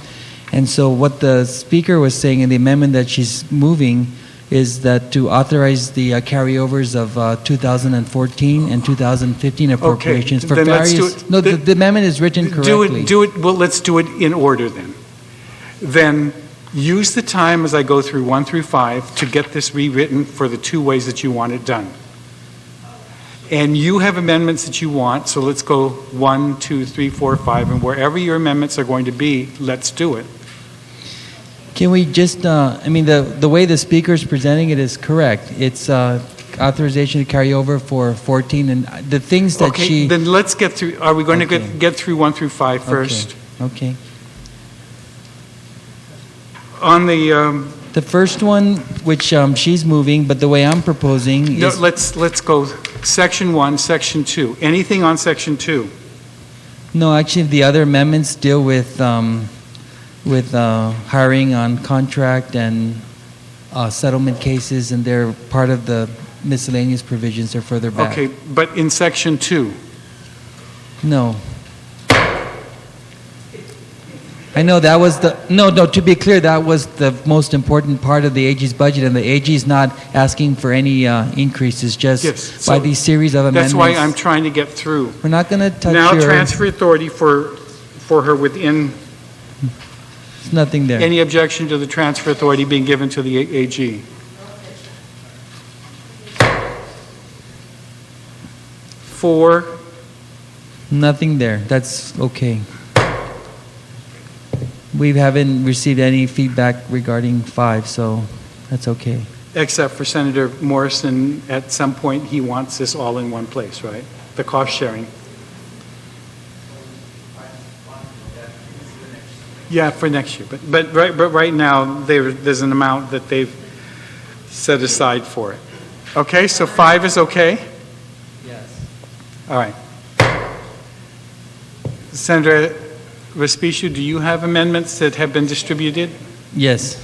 And so what the Speaker was saying in the amendment that she's moving is that to authorize the carryovers of 2014 and 2015 appropriations for then various. Let's do it. No, the amendment is written correctly. Well, let's do it in order then. Then use the time as I go through 1 through 5 to get this rewritten for the 2 ways that you want it done. And you have amendments that you want, so let's go 1, 2, 3, 4, 5, and wherever your amendments are going to be, let's do it. Can we just, I mean, the way the Speaker is presenting it is correct. It's authorization to carry over for 14, and the things that okay, then let's get through, are we going to get through 1 through 5 first? Okay. On the first one, which she's moving, but the way I'm proposing is... No, let's go Section 1, Section 2. Anything on Section 2? No, actually, the other amendments deal with hiring on contract and settlement cases, and they're part of the miscellaneous provisions. They're further back. Okay, but in Section 2? No. I know that was the, no, to be clear, that was the most important part of the AG's budget, and the AG is not asking for any increases, just by these series of amendments. That's why I'm trying to get through. We're not going to touch now transfer authority for her within... There's nothing there. Any objection to the transfer authority being given to the AG? 4, Nothing there. That's okay. We haven't received any feedback regarding 5, so that's okay. except for Senator Morrison, at some point, he wants this all in one place, right? The cost sharing. Yeah, for next year. But right now, there's an amount that they've set aside for it. Okay, so 5 is okay? Yes. All right. Senator Respicio, do you have amendments that have been distributed? Yes.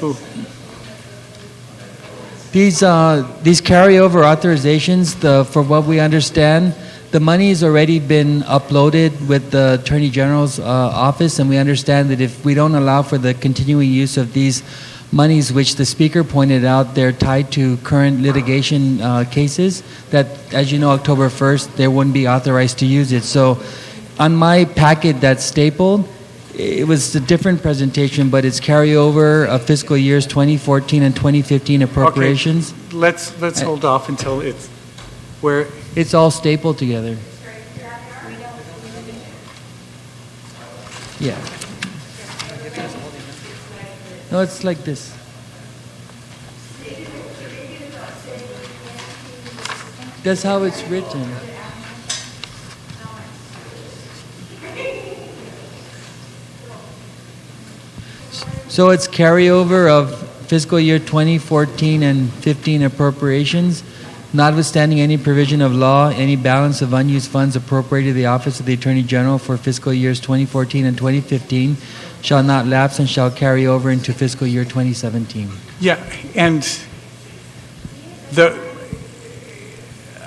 Ooh. These carryover authorizations, for what we understand, the money has already been uploaded with the Attorney General's office, and we understand that if we don't allow for the continuing use of these monies, which the Speaker pointed out, they're tied to current litigation cases, that, as you know, October 1st, they wouldn't be authorized to use it. So on my packet that's stapled, it was a different presentation, but it's carryover of fiscal years 2014 and 2015 appropriations. Okay. Let's hold off until it's where it's all stapled together. Yeah. No, it's like this. That's how it's written. So it's carryover of fiscal year 2014 and 15 appropriations, notwithstanding any provision of law, any balance of unused funds appropriated to the Office of the Attorney General for fiscal years 2014 and 2015 shall not lapse and shall carry over into fiscal year 2017. Yeah, and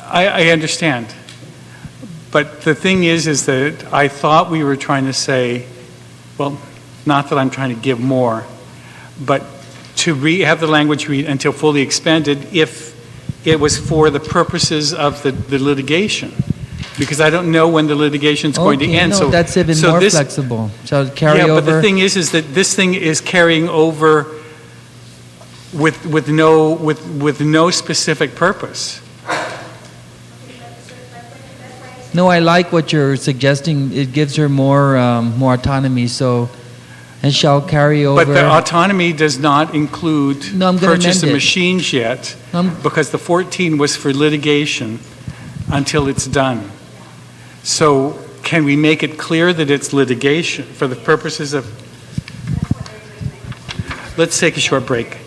I understand. But the thing is that I thought we were trying to say, well, not that I'm trying to give more, but to have the language read until fully expended if it was for the purposes of the litigation. Because I don't know when the litigation's going to end. No, so that's even more flexible. So carry over. Yeah, but the thing is that this thing is carrying over with no specific purpose. No, I like what you're suggesting. It gives her more autonomy. So, and shall carry over. But the autonomy does not include purchase of machines yet, because the 14 was for litigation until it's done. So can we make it clear that it's litigation for the purposes of... Let's take a short break.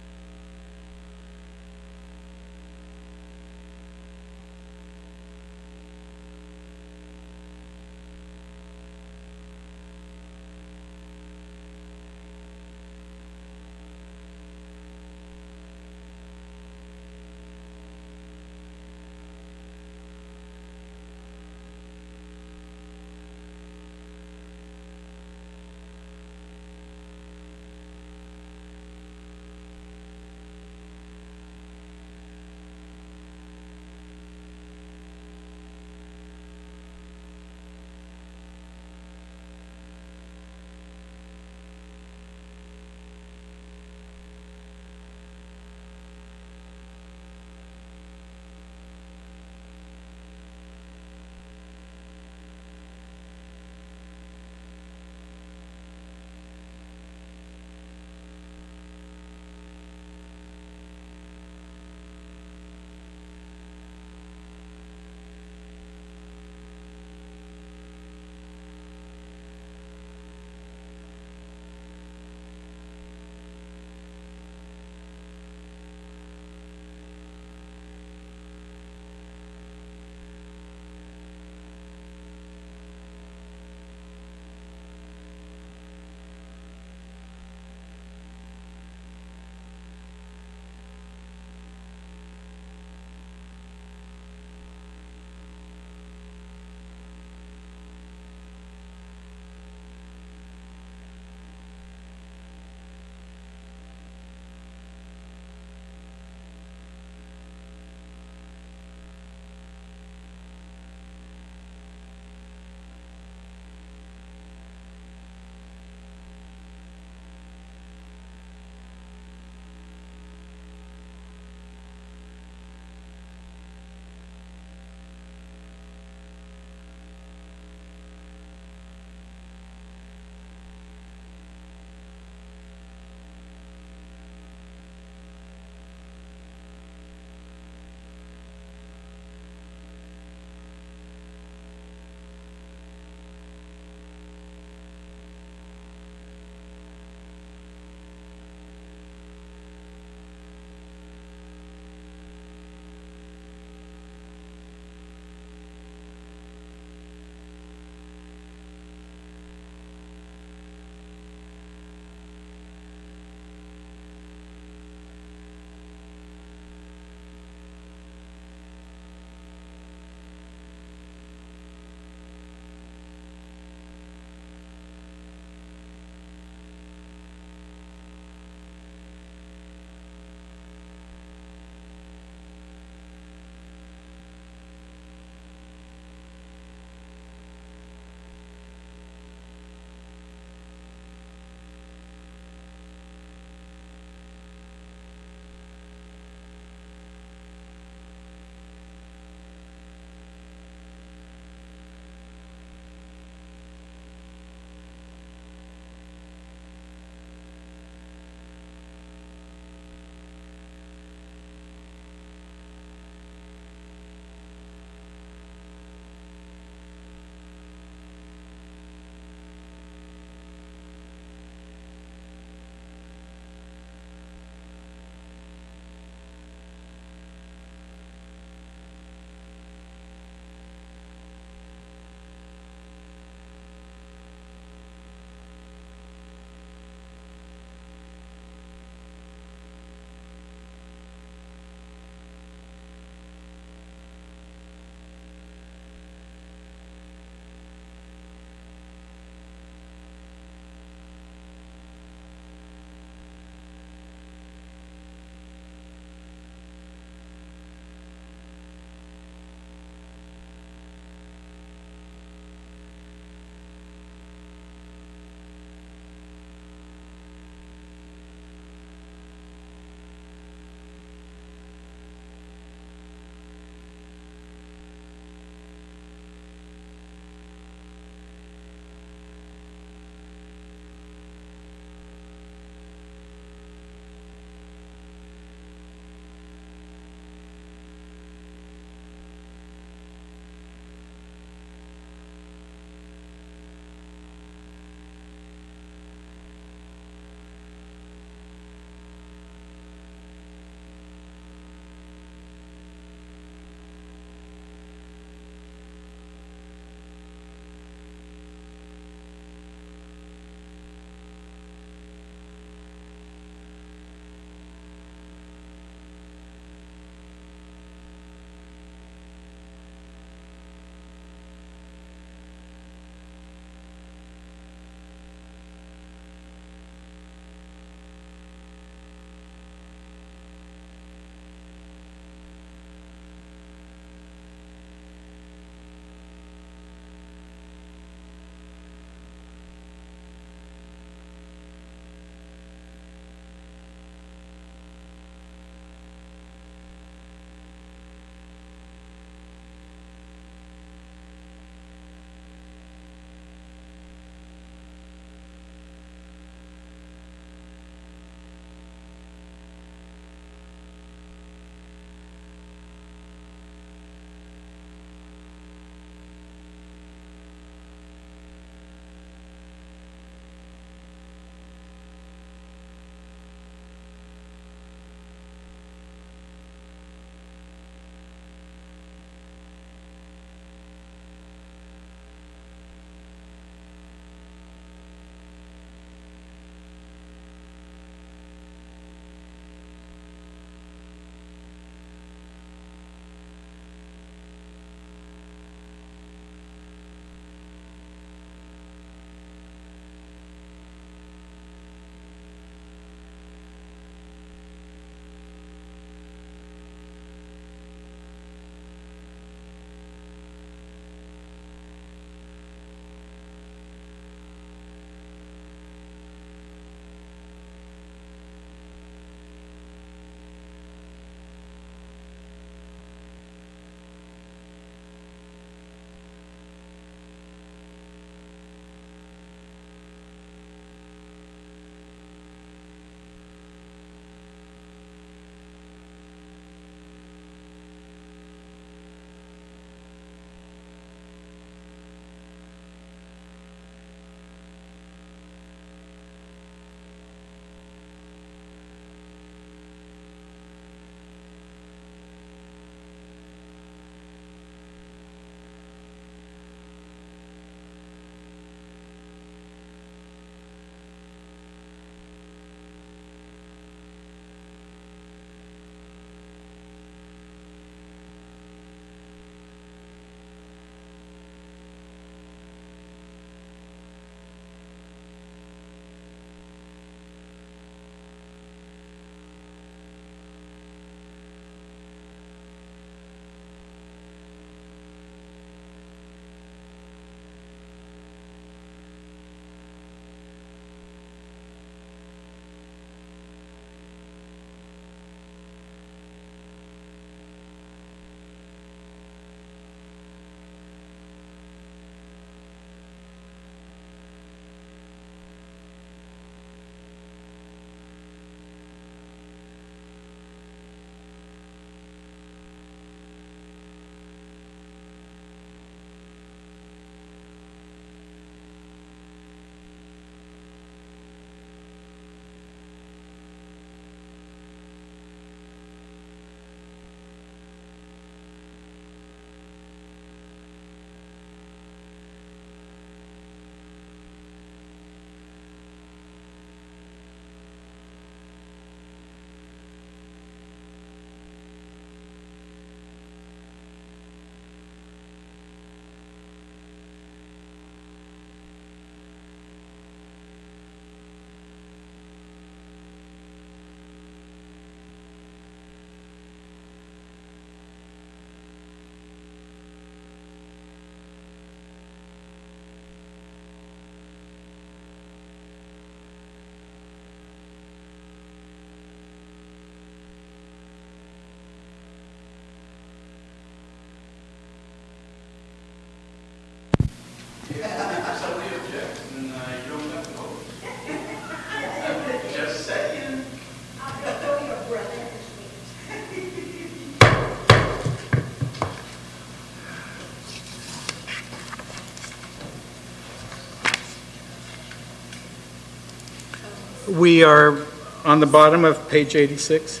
We are on the bottom of page 86.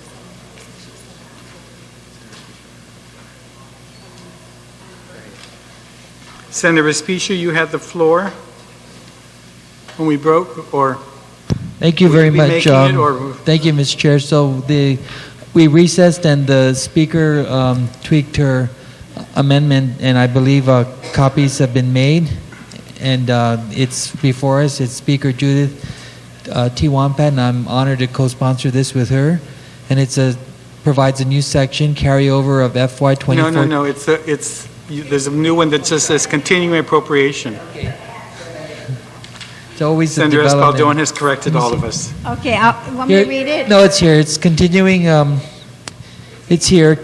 Senator Respicia, you had the floor when we broke, or? Thank you very Will you be much. making it, or- Thank you, Mr. Chair. So we recessed and the speaker tweaked her amendment, and I believe copies have been made, and it's before us. It's Speaker Judith T. Wampat, and I'm honored to co-sponsor this with her. And provides a new section, carryover of FY2014. No, there's a new one that just says continuing appropriation. It's always the Senator development. Espaldon has corrected all of us. Okay, want me to read it? No, it's here. It's continuing. It's here.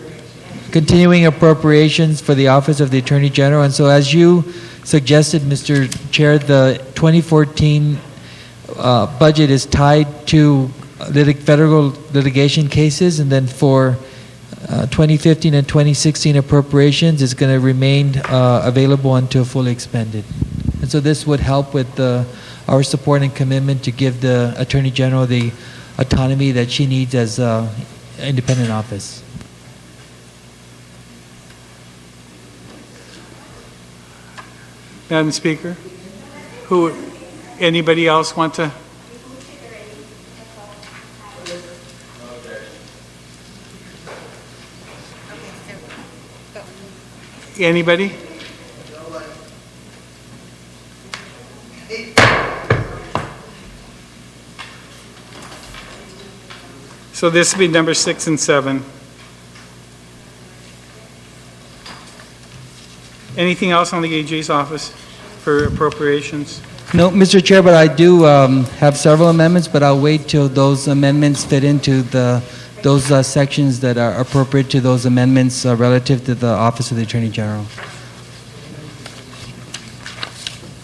Continuing appropriations for the Office of the Attorney General. And so, as you suggested, Mr. Chair, the 2014 budget is tied to federal litigation cases, and then for 2015 and 2016 appropriations, it's going to remain available until fully expended. And so, this would help with our support and commitment to give the Attorney General the autonomy that she needs as an independent office. Madam Speaker, anybody else want to? Anybody? So this will be number 6 and 7. Anything else on the AG's office for appropriations? No, Mr. Chair, but I do have several amendments, but I'll wait till those amendments fit into those sections that are appropriate to those amendments relative to the Office of the Attorney General.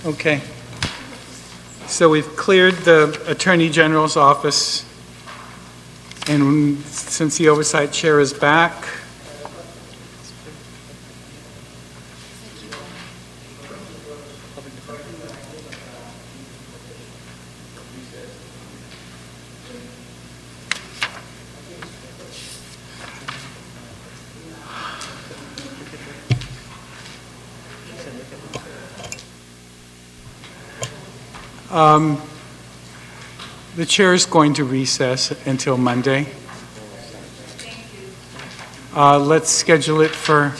Okay. So we've cleared the Attorney General's office, and since the Oversight Chair is back, the chair is going to recess until Monday. Let's schedule it for,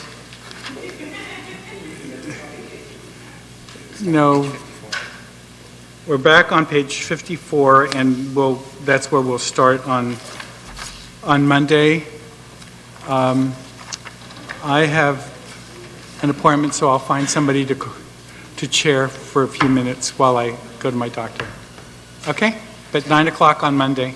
no, we're back on page 54, and that's where we'll start on Monday. I have an appointment, so I'll find somebody to chair for a few minutes while I go to my doctor. Okay? But 9 o'clock on Monday.